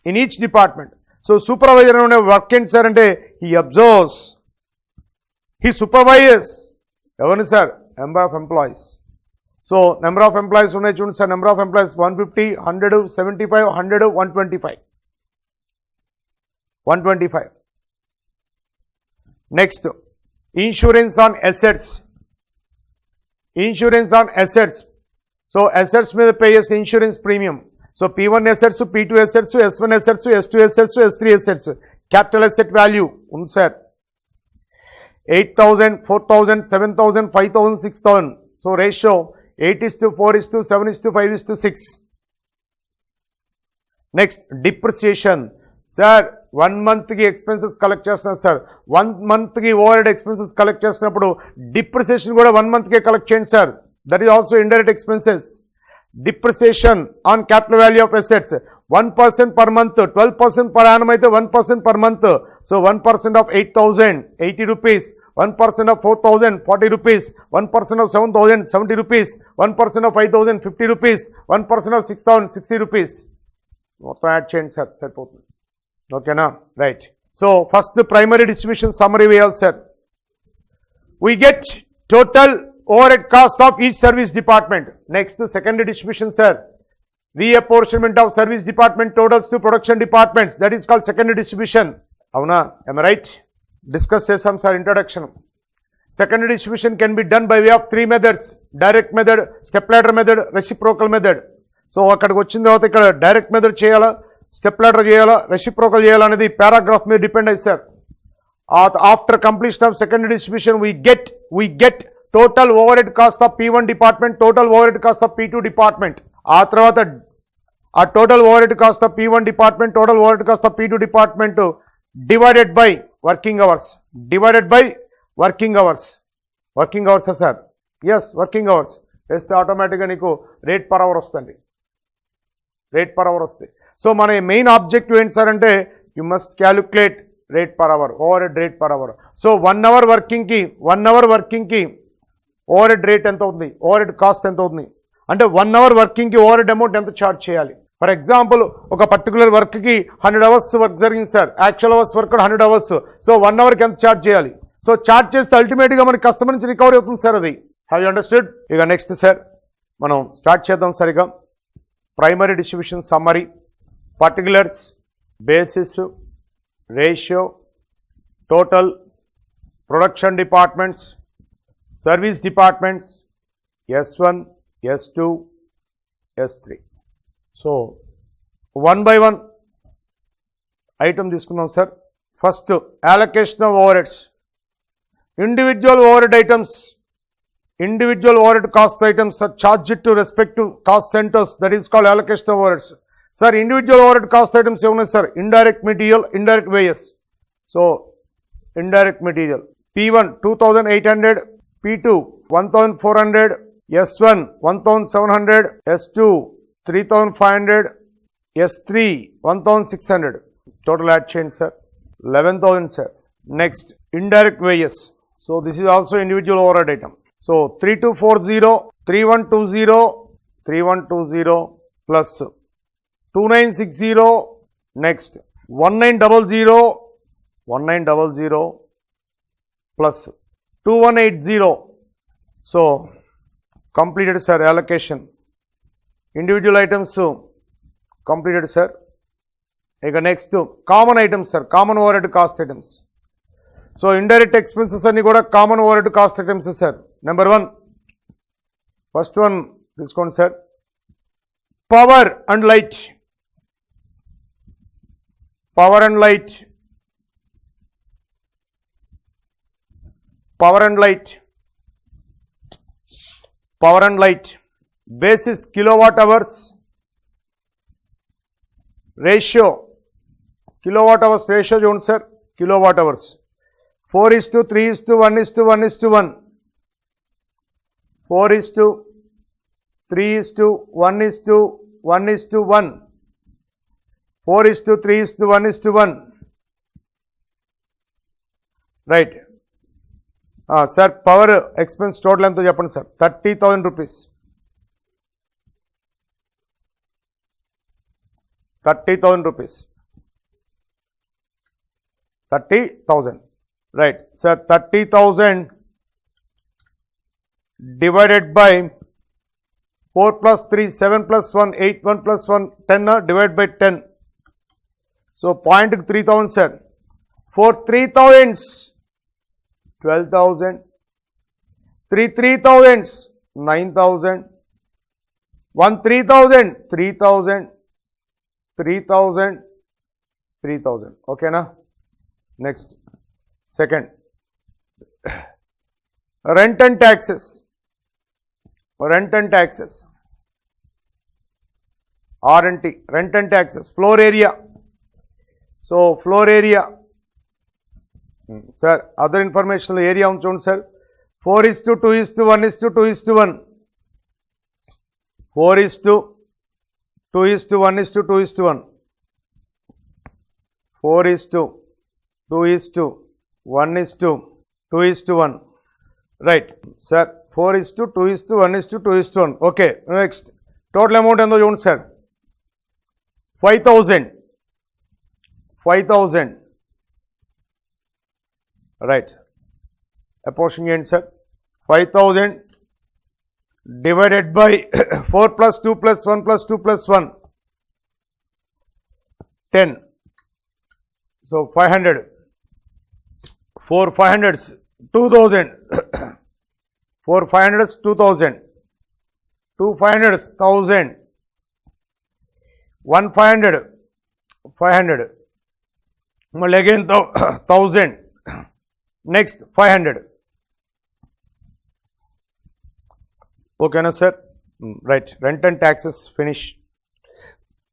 in each department. So supervisor అనే work ఏంటి sir అంటే he observes, he supervises ఎవరిని sir? Number of employees. So number of employees ఉన్నాయి చూడండి sir. Number of employees 150, 100, 75, 100, 125. 125. Next insurance on assets. Insurance on assets. So assets మీద pay చేసే insurance premium. So P1 assets, P2 assets, S1 assets, S2 assets, S3 assets. Capital asset value ఉంది sir 8,000, 4,000, 7,000, 5,000, 6,000. So ratio 8:4:7:5:6. Next depreciation. Sir 1 monthకి expenses collect చేస్తున్నారు sir. 1 monthకి overhead expenses collect చేస్తున్నప్పుడు depreciation కూడా 1 monthకే collect చేయండి sir. That is also indirect expenses. Depreciation on capital value of assets 1% per month, 12% per annum అయితే 1% per month. So 1% of 8,000, 80 rupees. 1% of 4,000, 40 rupees. 1% of 7,000, 70 rupees. 1% of 5,000, 50 rupees. 1% of 6,000, 60 rupees. మొత్తం add చేయండి sir, సరిపోతుంది. ఓకేనా? Right. So first primary distribution summary వేయాలి sir. We get total overhead cost of each service department. Next secondary distribution sir. Reapportionment of service department totals to production departments, that is called secondary distribution. Avuna, am I right? Discuss chesam sir introduction. Secondary distribution can be done by way of 3 methods: direct method, stepladder method, reciprocal method. So akkadiki vachin tarvata ikkada direct method cheyala, stepladder cheyala, reciprocal cheyala anedi paragraph మీద depend అయ్యి sir. After completion of secondary distribution we get total overhead cost of P1 department, total overhead cost of P2 department. ఆ తర్వాత ఆ total over head cost of P1 department, total over head cost of P2 department divided by working hours, divided by working hours. Working అవర్సా sir? Yes, working hours వేస్తే ఆటోమేటిక్గా నీకు rate per hour వస్తుంది, rate per hour వస్తుంది. So మన main objective ఏంటి sir అంటే you must calculate rate per hour, over head rate per hour. So 1 hour వర్కింగ్కి ఓవర్ హెడ్ రేట్ ఎంత అవుతుంది, ఓవర్ హెడ్ కాస్ట్ ఎంత అవుతుంది అంటే 1 అవర్ వర్కింగ్కి ఓవర్ హెడ్ అమౌంట్ ఎంత ఛార్జ్ చేయాలి. ఫర్ ఎగ్జాంపుల్ ఒక పర్టికులర్ వర్క్కి 100 అవర్స్ వర్క్ జరిగింది sir, actual hours work 100 hours. So 1 అవర్కి ఎంత ఛార్జ్ చేయాలి? సో ఛార్జ్ చేస్తే అల్టిమేట్గా మనకి కస్టమర్ నుంచి రికవరీ అవుతుంది సార్. అది హ్యావ్ యూ అండర్స్టూడ్? ఇక నెక్స్ట్ సార్ మనం స్టార్ట్ చేద్దాం సరిగా. Primary distribution summary, particulars, basis, ratio, total, production departments, service departments, S1, S2, S3. So 1 by 1 item తీసుకుందాం sir. First allocation of overheads. Individual overhead items, individual overhead cost items are charged to respective cost centers, that is called allocation of overheads. Sir, individual overhead cost items ఏమున్నాయి sir? Indirect material, indirect wages. So indirect material P1 2800, P2 1400, S1 1700, S2 3500, S3 1600. Total add చేయండి sir, 11,000 sir. Next indirect wages. So this is also individual overhead item. So 3240, 3120, 3120 plus 2960, next 1900, 1900 plus 2180. So completed sir allocation. Individual items completed sir. ఇక next common items sir, common over head cost items. So indirect expenses అన్ని కూడా common over head cost items sir. Number 1, first one తీసుకోండి sir, power and light. Power and light, power and light, power and light. Basis kilowatt hours, ratio kilowatt hours ratio చూడండి sir, kilowatt hours 4:3:1:1:1, 4:3:1:1:1, 4:3:1:1. Right sir. Power expense total ఎంతో చెప్పండి sir? 30,000 rupees. 30,000 rupees, 30,000. Right sir. 30,000 divided by 4 + 3 7 + 1 8 1 + 1 10 divide by 10. So పాయింట్కి 3,000 sir. 4 3,000s 12,000, 3 3,000s 9,000, 1 3,000 3,000, 3,000 3,000. ఓకేనా? Next second rent and taxes. Rent and taxes, R&T, rent and taxes. Floor area. So floor area sir, other information area ఉంచండి sir. 4:2:1:2:1, 4:2:1:2:1, 4:2:1:2:1. Right sir. 4:2:1:2:1. Okay. Next total amount ఎంతో చూడండి sir. 5,000, 5,000. Right. Apportion చేయండి sir. 5,000 divided by 4 + 2 + 1 + 2 + 1 10. So 500. 4 500s 2,000. 4 500s 2,000. 2 500s 1,000. 1 500 500. మళ్ళీ again 1,000. Next 500. ఓకేనా sir? Right. Rent and taxes finish.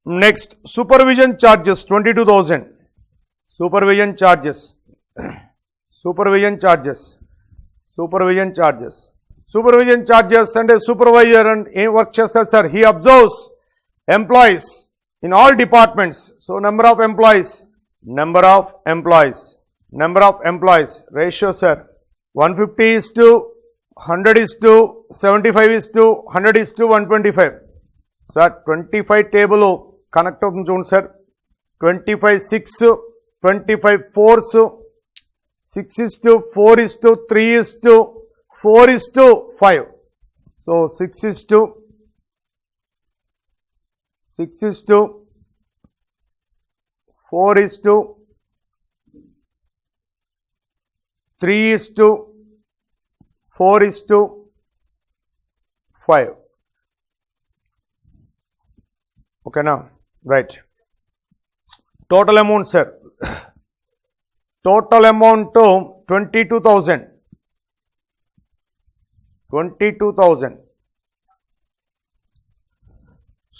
Next, supervision charges 22,000. Supervision charges. Supervision charges. Supervision charges. Supervision charges and a supervisor and a work చేస్తారు sir. He observes employees in all departments. So number of employees. Number of employees. Number of employees. Ratio sir. 150 is to 100 is to 75 is to 100 is to 125. Sir 25 table connect అవుతుంది చూడండి sir. 25 6, 25 4s, 6 is to 4 is to 3 is to 4 is to 5. So 6 is to 4 is to 3 is to 4 is to 5. Okay now, right. Total amount sir. Total amount to 22,000. 22,000.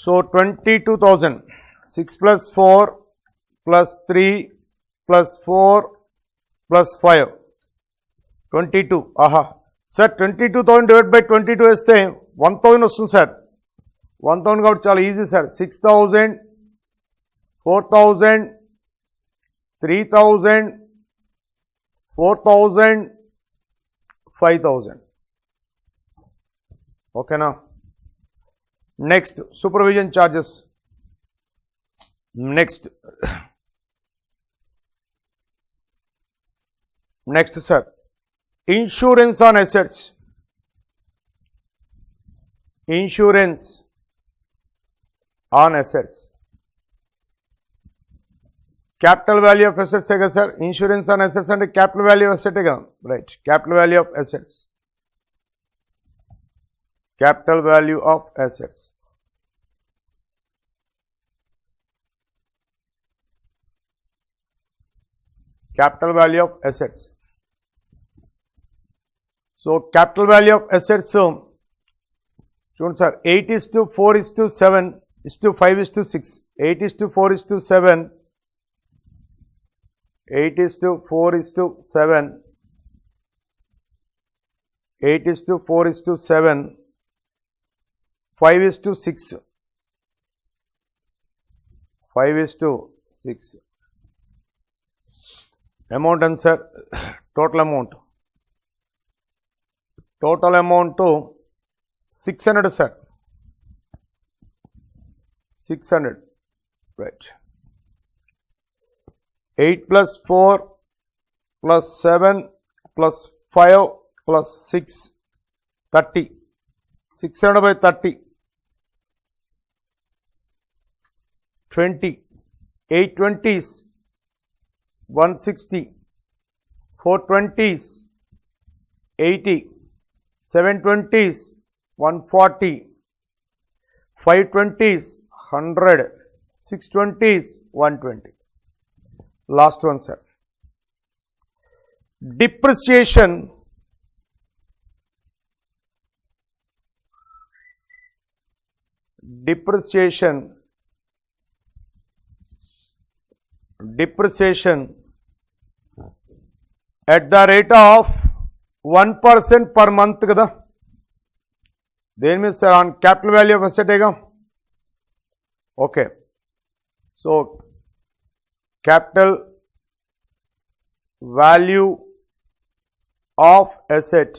So 22,000. 6 plus 4 plus 3 plus 4 plus 5. 22. Aha. Sir 22,000 divided by 22 వేస్తే 1,000 వస్తుంది sir. 1,000 కాబట్టి చాలా easy sir. 6,000, 4,000, 3,000, 4,000, 5,000. Okay now. Next, supervision charges. Next sir. Insurance on assets. Insurance on assets. Capital value of assets है sir. Insurance on assets and capital value of asset है right. Capital value of assets. Capital value of assets. Capital value of assets. So capital value of assets. So చూడండి sir 8 is to 4 is to 7 is to 5 is to 6. 8 is to 4 is to 7. 8 is to 4 is to 7. 8 is to 4 is to 7. 5 is to 6. 5 is to 6. Amount answer. Total amount. Total amount to 600 sir. 600. Right. 8 plus 4 plus 7 plus 5 plus 6, 30. 600 by 30. 20. 8 20s, 160. 4 20s, 80. 7 20s, 140. 5 20s, 100. 6 20s, 120. Last one sir. Depreciation. Depreciation at the rate of 1% per month kada. Then means sir on capital value of asset ega. Okay. So capital value of asset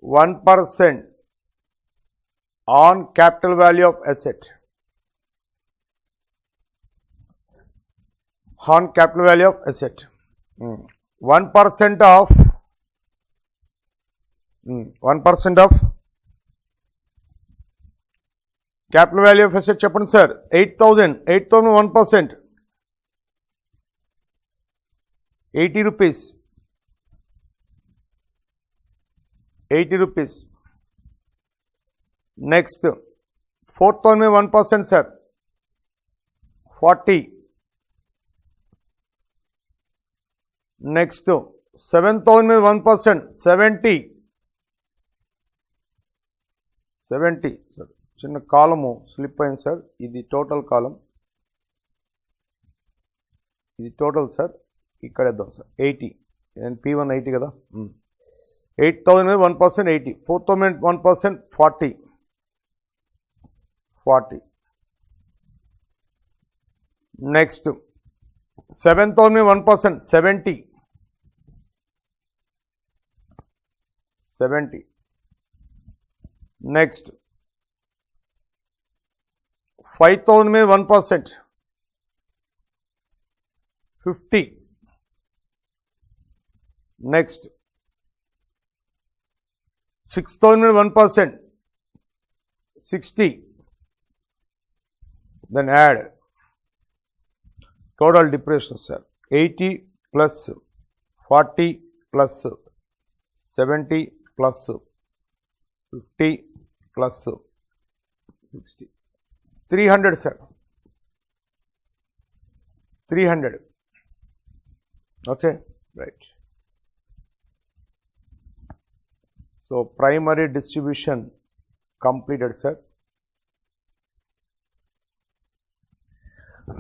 1% on capital value of asset. On capital value of asset. 1% of 1% of capital value of asset చెప్పండి sir. 8,000 1%. 80 rupees. 80 rupees. Next 4,000 में 1% sir. 40. Next 7,000 में 1%. 70. 70 sir. చిన్న కాలము slip అయింది sir. ఇది total కాలం, ఇది total sir. ఇక్కడ ఇద్దాం సార్ 80, P1 80 కదా. 8,000 మీద 1% 80, 4,000 మీద 1% 40. నెక్స్ట్ 7,000 మీద 1% 70. నెక్స్ట్ 5,000 మీద 1% 50. నెక్స్ట్ 6,000 మీద 1% 60. Then add total depreciation sir, 80 plus 40 plus 70 plus 50 plus 60, 300 sir, 300. Okay, right. So primary distribution completed sir.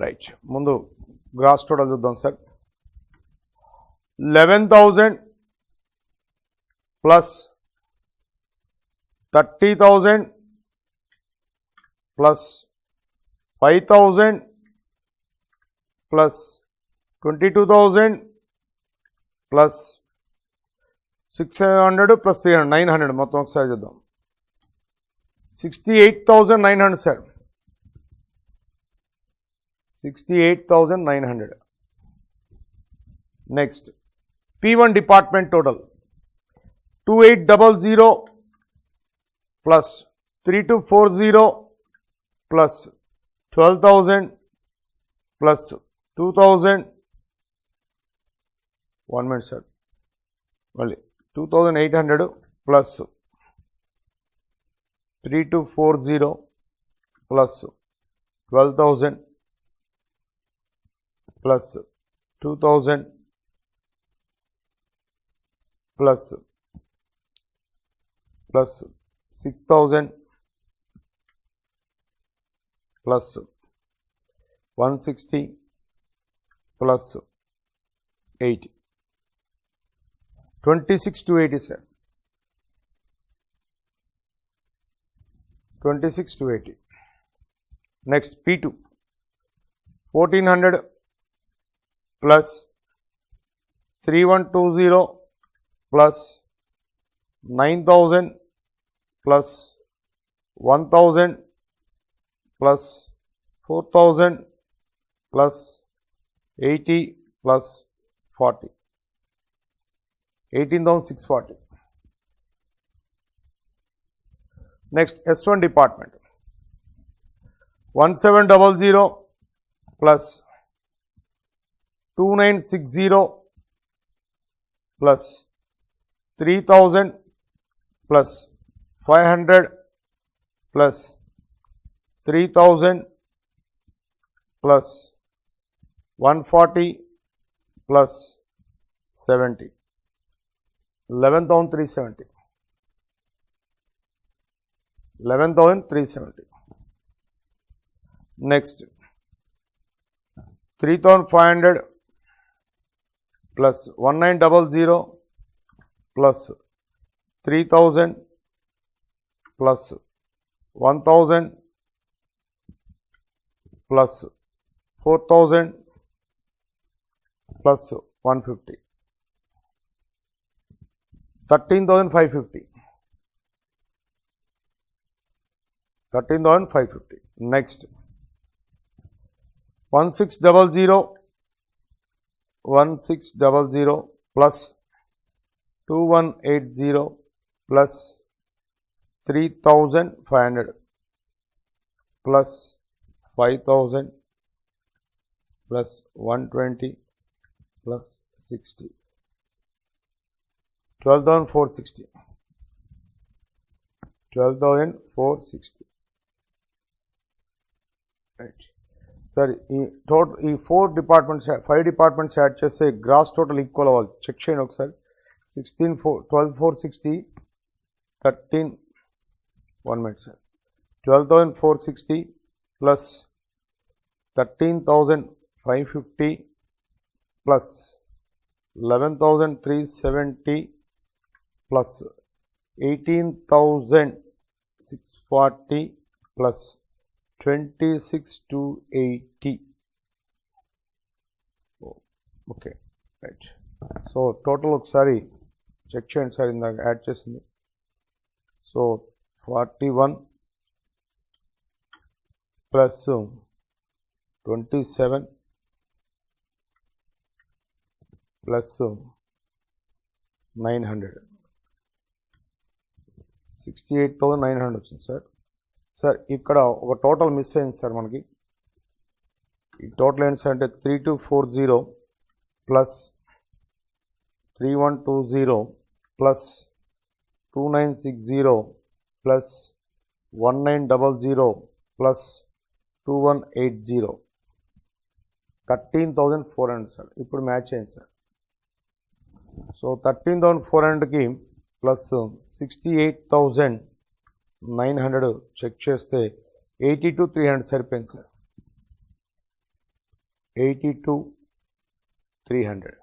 Right, ముందు గ్రాస్ టోటల్ చూద్దాం sir. 11,000 plus 30,000 plus 5,000 plus 22,000 plus 600 plus 300 900 మొత్తం ఒకసారి చూద్దాం. 68,900 sir, 68,900. Next, P1 department total 2800 plus 3240 plus 12,000 plus 2,000. 1 minute sir, only 2,800 plus 3240 plus 12,000 plus 2,000 plus 6,000 plus 160 plus 80, 26,280 sir, 26,280. Next, P2 1,400 plus 3,120 plus 9,000 plus 1,000 plus 4,000 plus 80 plus 40, 18,640. Next, S1 department 1,700 plus 2,960 plus 3,000 plus 500 plus 3,000 plus 140 plus 70, 11,370, 11,370. Next, 3,500 plus 1,900 plus 3,000 plus 1,000 plus 4,000 plus 150, 13,550, 13,550. Next, 1,600 plus 2,180 plus 3,500 plus 5,000 plus 120 plus 60, 12,460, 12,460. Right. సరే, ఈ total ఈ 4 departments 5 departments add చేస్తే gross total equal అవ్వాలి. Check చేయండి ఒకసారి. 12,460 13 1 minute sir 12,460 plus 13,550 plus 11,370 plus 18,640 plus 26,280. Okay right. So total ఒకసారి check చేయండి sir, ఇందాక యాడ్ చేసింది. సో 41 ప్లస్ 27 ప్లస్ 900 68,900 వచ్చింది సార్. సార్ ఇక్కడ ఒక టోటల్ మిస్ అయింది సార్ మనకి. ఈ టోటల్ ఏంటి సార్ అంటే 3240 plus 3120 plus 2960 plus 1900 plus 2180 13,400 sir. ఇప్పుడు మ్యాచ్ అయింది సార్. సో 13,400కి ప్లస్ 68,900 చెక్ చేస్తే 82,300 సరిపోయింది సార్. 82,300.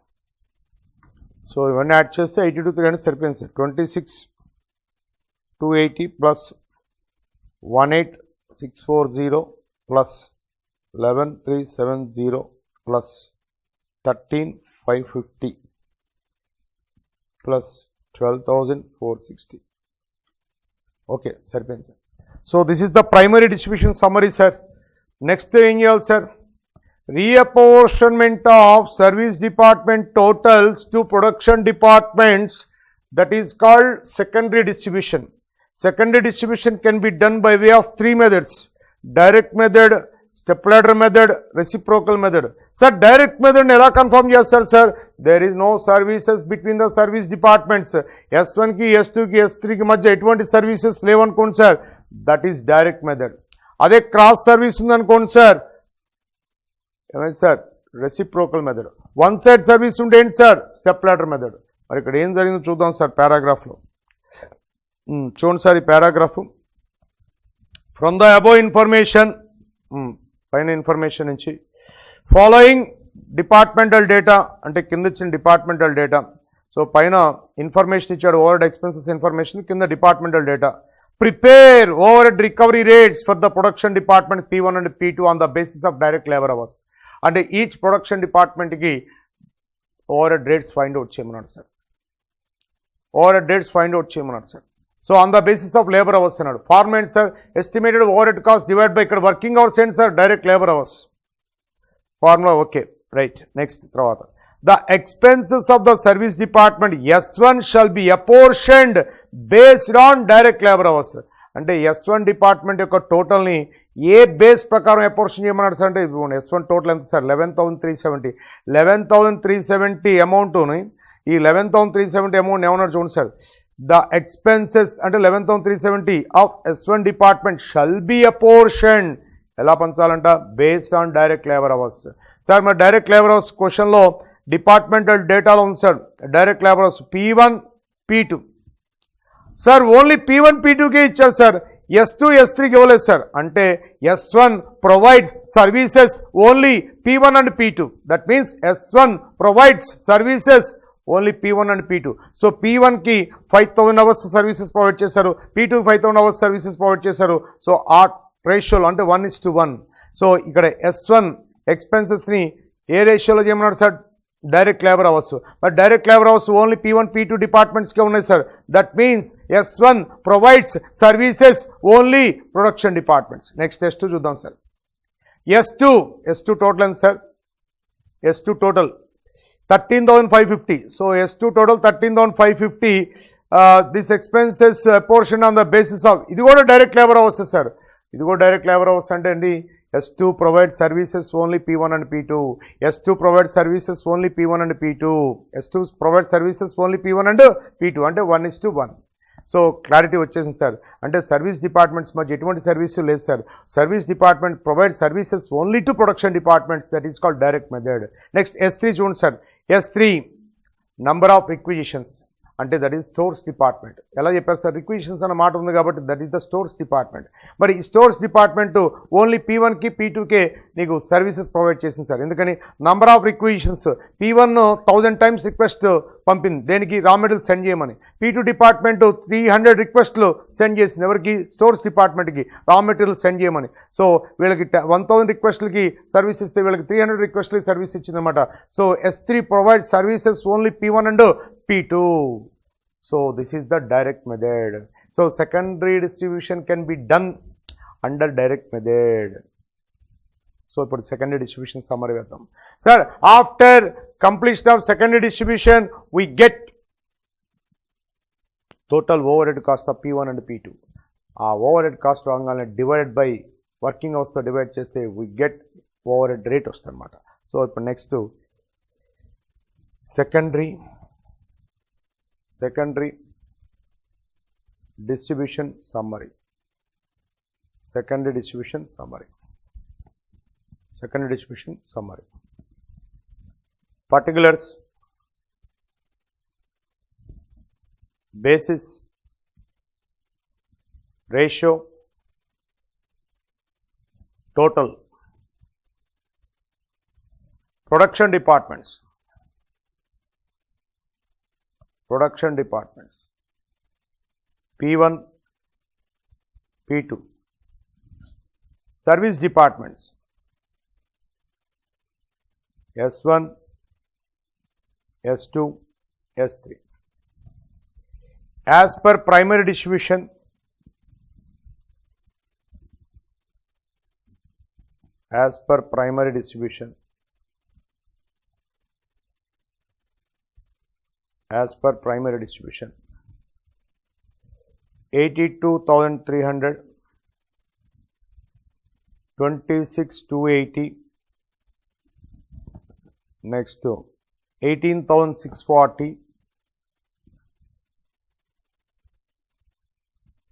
సో ఇవన్నీ యాడ్ చేస్తే 82,300 సరిపోయింది sir. 26,280 plus 18,640 plus 11,370 plus 13,550 plus 12,460. Okay సరిపోయింది sir. So this is the primary distribution summary sir. Next ఏం చేయాలి sir? Reapportionment of service department totals to production departments, that is called secondary distribution. Secondary distribution can be done by way of three methods: direct method, stepladder method, reciprocal method. Sir, direct method ela confirm cheyaru sir? There is no services between the service departments. S1 ki, S2 ki, S3 ki madhya etuvanti services levanukondi sir, that is direct method. Ade cross service undanukondi sir, ఏమైంది sir? Reciprocal method. One side service ఉంటే ఏంటి sir? Step ladder method. మరి ఇక్కడ ఏం జరిగిందో చూద్దాం sir పారాగ్రాఫ్లో. చూడండి sir ఈ paragraph. From the above information, పైన ఇన్ఫర్మేషన్ నుంచి ఫాలోయింగ్ డిపార్ట్మెంటల్ డేటా అంటే కింద ఇచ్చిన డిపార్ట్మెంటల్ డేటా. సో పైన ఇన్ఫర్మేషన్ ఇచ్చాడు, ఓవర్ హెడ్ ఎక్స్పెన్సెస్ ఇన్ఫర్మేషన్, కింద departmental data. Prepare overhead recovery rates for the production department P1 and P2 on the basis of direct labour hours. అంటే each production డిపార్ట్మెంట్కి over head rates find out చేయమన్నాడు sir. Over head rates find out చేయమన్నాడు sir. So on the basis of labour hours అన్నాడు. Format sir estimated over head cost divide by ఇక్కడ working hours ఏంటి sir? Direct labour hours formula. Okay right. Next తర్వాత the expenses of the service department S1 shall be apportioned based on direct labor hours. అంటే S1 department యొక్క టోటల్ని ఏ base ప్రకారం apportioned చేయమన్నాడు sir అంటే S1 total ఎంత sir? 11,370. 11,370 అమౌంట్ని, ఈ 11,370 amount ఏమన్నాడు చూడండి సార్. ద ఎక్స్పెన్సెస్ అంటే 11,370 of S1 department shall be apportion. ఎలా పంచాలంట? Based on direct labour hours. Sir మరి డైరెక్ట్ లేబర్ అవర్స్ క్వశ్చన్లో డిపార్ట్మెంటల్ డేటాలో ఉంది sir direct labour hours P1 P2. Sir only P1 P2కే ఇచ్చారు సార్, S2 S3కి ఇవ్వలేదు సార్. అంటే S1 provides services only P1 and P2. That means S1 provides services only P1 and P2. So P1కి 5,000 hours services provide చేశారు, P2కి 5,000 hours services provide చేశారు. So ఆ రేషియోలో అంటే 1:1. సో ఇక్కడ S1 ఎక్స్పెన్సెస్ని ఏ రేషియోలో చేయమన్నాడు sir? Direct labour hours. But direct labour hours only P1 P2 డిపార్ట్మెంట్స్కే ఉన్నాయి sir. That means S1 provides services only production departments. Next S2 చూద్దాం సార్. S2 టోటల్ ఎంత sir? S2 total 13,550. So S2 total 13,550. This expenses portion on the basis of, ఇది కూడా direct labour hours sir. ఇది కూడా direct labour hours అంటే అండి S2 provide services only P1 and P2. S2 provide services only P1 and P2. S2 provide services only P1 and P2 అంటే 1:1. So clarity వచ్చేసింది sir. అంటే service departments మధ్య ఎటువంటి service లేదు sir. Service department provide services only to production departments, that is called direct method. Next S3 చూడండి sir. S3 number of requisitions అంటే that is stores department. ఎలా చెప్పారు sir, requisitions అన్న మాట ఉంది కాబట్టి that is the stores department. మరి ఈ స్టోర్స్ డిపార్ట్మెంట్ ఓన్లీ P1కి P2కే నీకు సర్వీసెస్ ప్రొవైడ్ చేసింది సార్. ఎందుకని number of requisitions P1 1000 times request పంపింది దేనికి, రా మెటీరియల్ సెండ్ చేయమని. P2 డిపార్ట్మెంట్ 300 రిక్వెస్ట్లు సెండ్ చేసింది ఎవరికి, స్టోర్స్ డిపార్ట్మెంట్కి రా మెటీరియల్ సెండ్ చేయమని. సో వీళ్ళకి 1000 రిక్వెస్ట్లకి సర్వీస్ ఇస్తే వీళ్ళకి 300 రిక్వెస్ట్లకి సర్వీస్ ఇచ్చిందన్నమాట. So S3 provide services only P1 and P2. So this is the direct method. So secondary distribution can be done under direct method. So for secondary distribution summary vedam. Sir, after completion of secondary distribution, we get total overhead cost of P1 and P2. Overhead cost divided by working hours to divide cheste we get overhead rate ostannamata. So next to secondary distribution summary. Secondary distribution summary. Particulars, basis, ratio, total. Production departments. P1, P2. Service departments. S1, S2, S3. As per primary distribution, as per primary distribution, 82,300, 26,280, next to 18,640,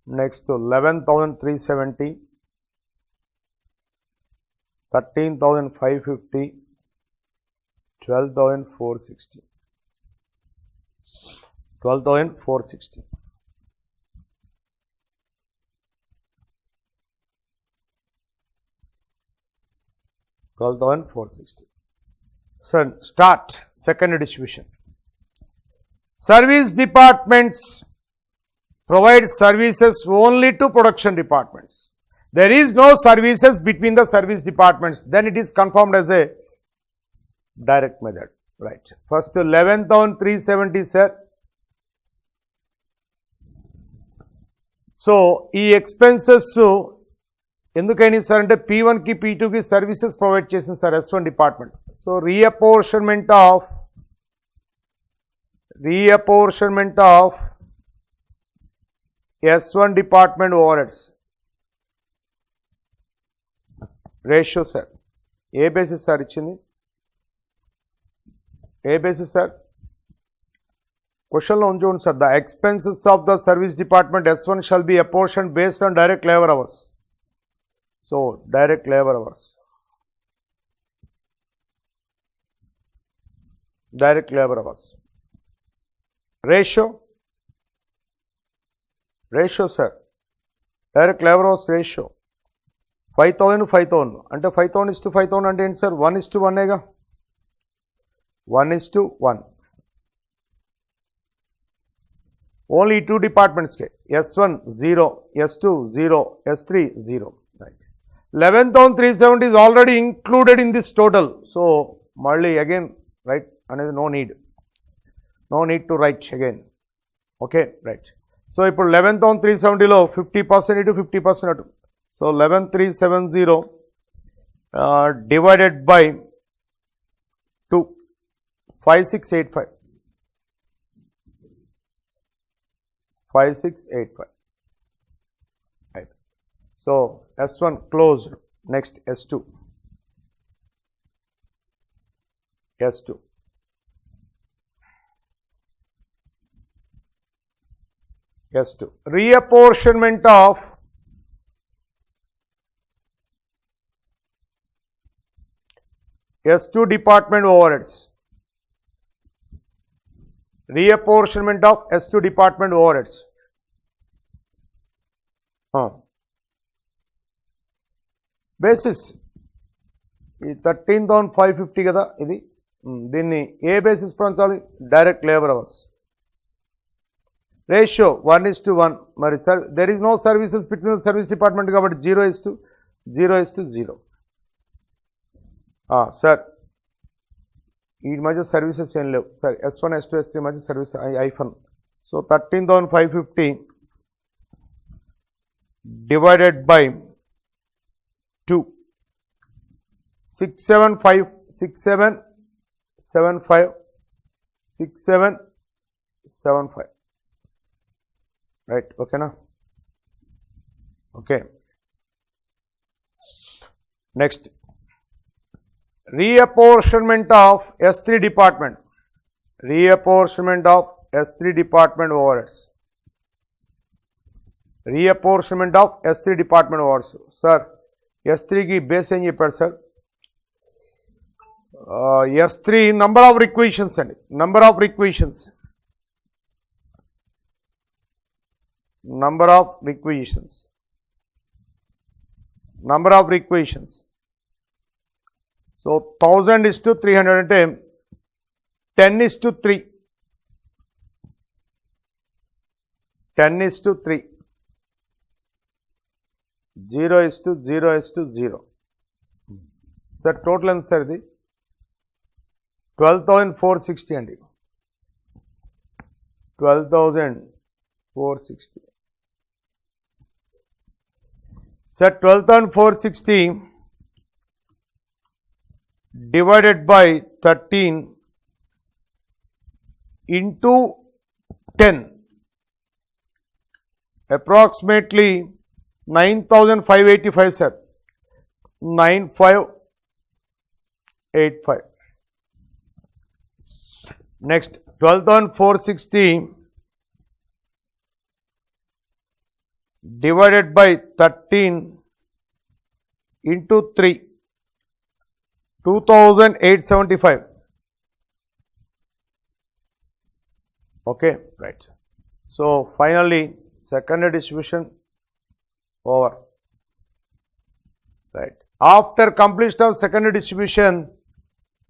next to 11,370, 13,550, 12,460. 12,460. So start secondary distribution. Service departments provide services only to production departments. There is no services between the service departments. Then it is confirmed as a direct method. Right. First 11,370 sir. So ఈ expenses ఎందుకైనా sir అంటే P1కి P2కి services provide చేసింది sir S1 department. So reapportionment of S1 department overheads ratio sir. ఏ basis sir ఇచ్చింది, ఏ basis sir క్వశ్చన్లో ఉంచండి sir. The expenses of the service department S1 shall be apportion based on direct labour hours. So direct labour hours, ratio sir. Direct labour hours ratio 5,000 అంటే 5,000:5,000 అంటే ఏంటి sir, 1:1 1:1. Only 2 డిపార్ట్మెంట్స్కే S1 0, S2 0, S3 0. Right. 11,370 is already included in this total. So మళ్ళీ again write అనేది no need to write again. Okay right. So ఇప్పుడు 11,370లో 50% ఇటు 50% అటు. సో 11,370 divided by 2, 5685. 5685. Right. So S1 closed. Next S2. Reapportionment of S2 department overheads. Reapportionment of S2 department overheads. Basis ఈ 13,550 కదా ఇది. దీన్ని ఏ బేసిస్ పంచాలి? Direct labour hours. రేషియో 1:1. మరి there is no services between service department కాబట్టి 0:0. Sir ఈ మధ్య సర్వీసెస్ ఏం లేవు సార్. S1, S2, S3 మధ్య సర్వీస్ ఐఫన్. So 13,550 divided by 2. 6775 రైట్. ఓకేనా? Okay. Next reapportionment of S3 department. Reapportionment of S3 department overheads. Reapportionment of S3 department overheads. Sir, S3 की base ఏం చెప్పాడు sir? S3 number of requisitions అండి. Number of requisitions. Number of requisitions. Number of requisitions. So 1000:300 అంటే 10:3. 10:3. 0:0:0. Sir total ఎంత sir ఇది? 12,460 అండి. 12,460. Sir 12,460 divided by 13 into 10, approximately 9,585 sir. 9,585. Next 12,460 divided by 13 into 3, 2,875. Okay, right. So finally secondary distribution over. Right. After completion of secondary distribution,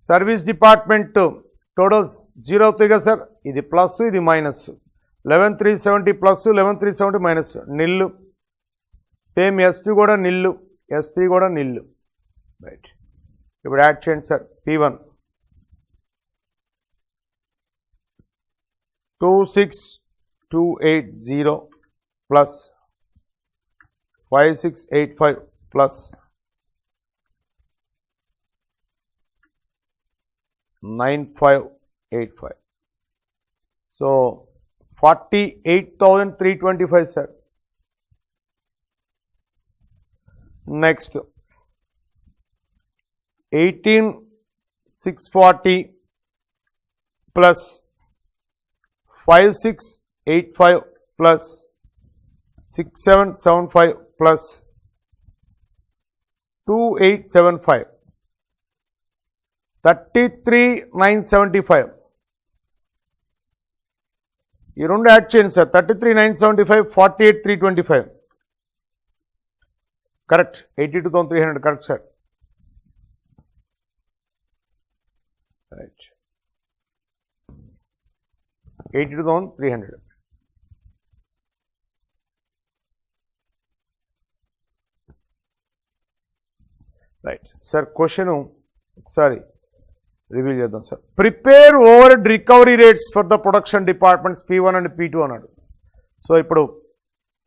service department totals 0 అవుతాయి కదా sir. ఇది plus, ఇది minus. 11,370 plus, 11,370 minus. Nil. Same S2 కూడా నిల్లు, S3 కూడా నిల్లు. Right. ఇప్పుడు add చేయండి sir. P1 26,280 plus 5,685 plus 9,585. So 48,325 sir. Next 18,640 plus 5,685 plus 6,775 plus 2,875, 33,975. ఈ రెండు యాడ్ చేయండి sir. 33,975, 48,325. Correct. 82,300 correct sir. Right. 82,300. Right sir. Question ఒకసారి రివీల్ చేద్దాం sir. Prepare overhead recovery rates for the production departments P1 and P2 అన్నాడు. So ఇప్పుడు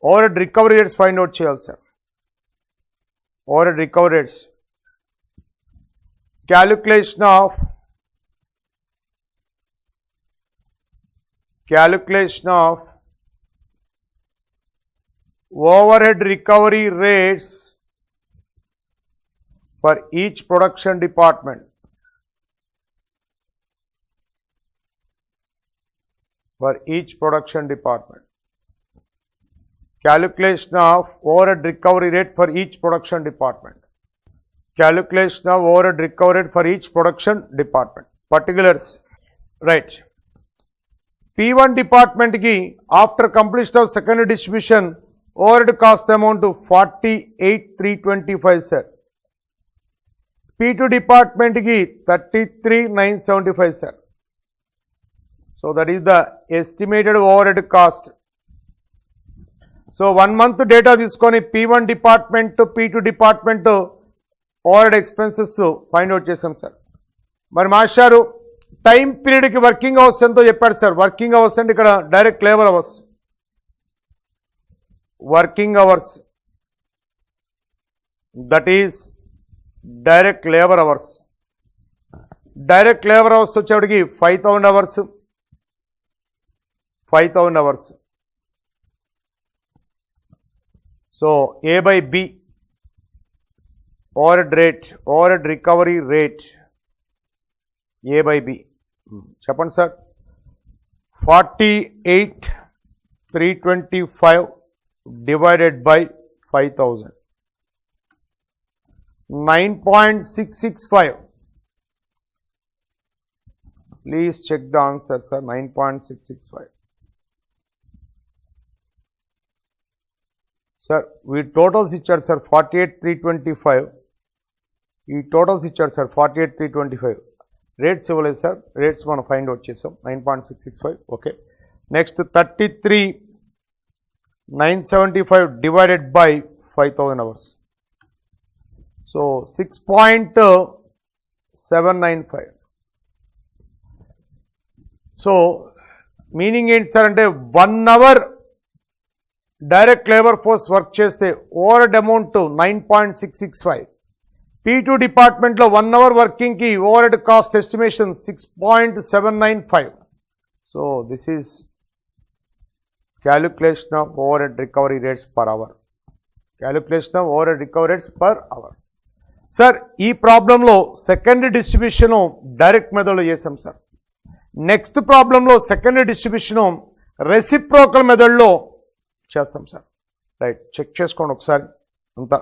overhead recovery rates find out చేయాలి sir. Overhead recovery rates, calculation of overhead recovery rates for each production department. Calculation of overhead recovery rate for each production department. Calculation of overhead recovery rate for each production department. Particulars. Right. P1 డిపార్ట్మెంట్కి after completion of second distribution over head cost amount 48,325 sir. P2 డిపార్ట్మెంట్కి 33,975 sir. So that is the estimated over head cost. So 1 month data తీసుకొని P1 department P2 department over head expenses find out చేశాం sir. మరి మాస్టారు time పీరియడ్కి working hours ఎంతో చెప్పాడు sir. Working hours అంటే ఇక్కడ direct labour hours. Working hours that is direct labour hours. Direct labour hours వచ్చేప్పటికి 5,000 hours. 5,000 hours. So A by B overhead rate, overhead recovery rate A by B చెప్పండి sir. 48,325 divided by 5,000 9.665. Please check the answer sir. 9.665 sir. We totals ఇచ్చాడు sir 48,325. ఈ totals ఇచ్చాడు sir 48,325. Rates ఇవ్వలేదు sir. Rates మనం find out చేసాం. 9.665. Okay. Next 33,975 divided by 5,000 hours. So 6.795. So meaning ఏంటి sir అంటే 1 hour direct labour force work చేస్తే overhead amount 9.665. P2 డిపార్ట్మెంట్లో 1 hour వర్కింగ్కి over head cost estimation 6.795. So this is calculation of overhead recovery rates per hour. Calculation of overhead recovery rates per hour. Sir ఈ ప్రాబ్లంలో second distribution direct మెథడ్లో చేసాం sir. Next ప్రాబ్లంలో second distribution reciprocal మెథడ్లో చేస్తాం sir. Right, check చేసుకోండి ఒకసారి అంతా.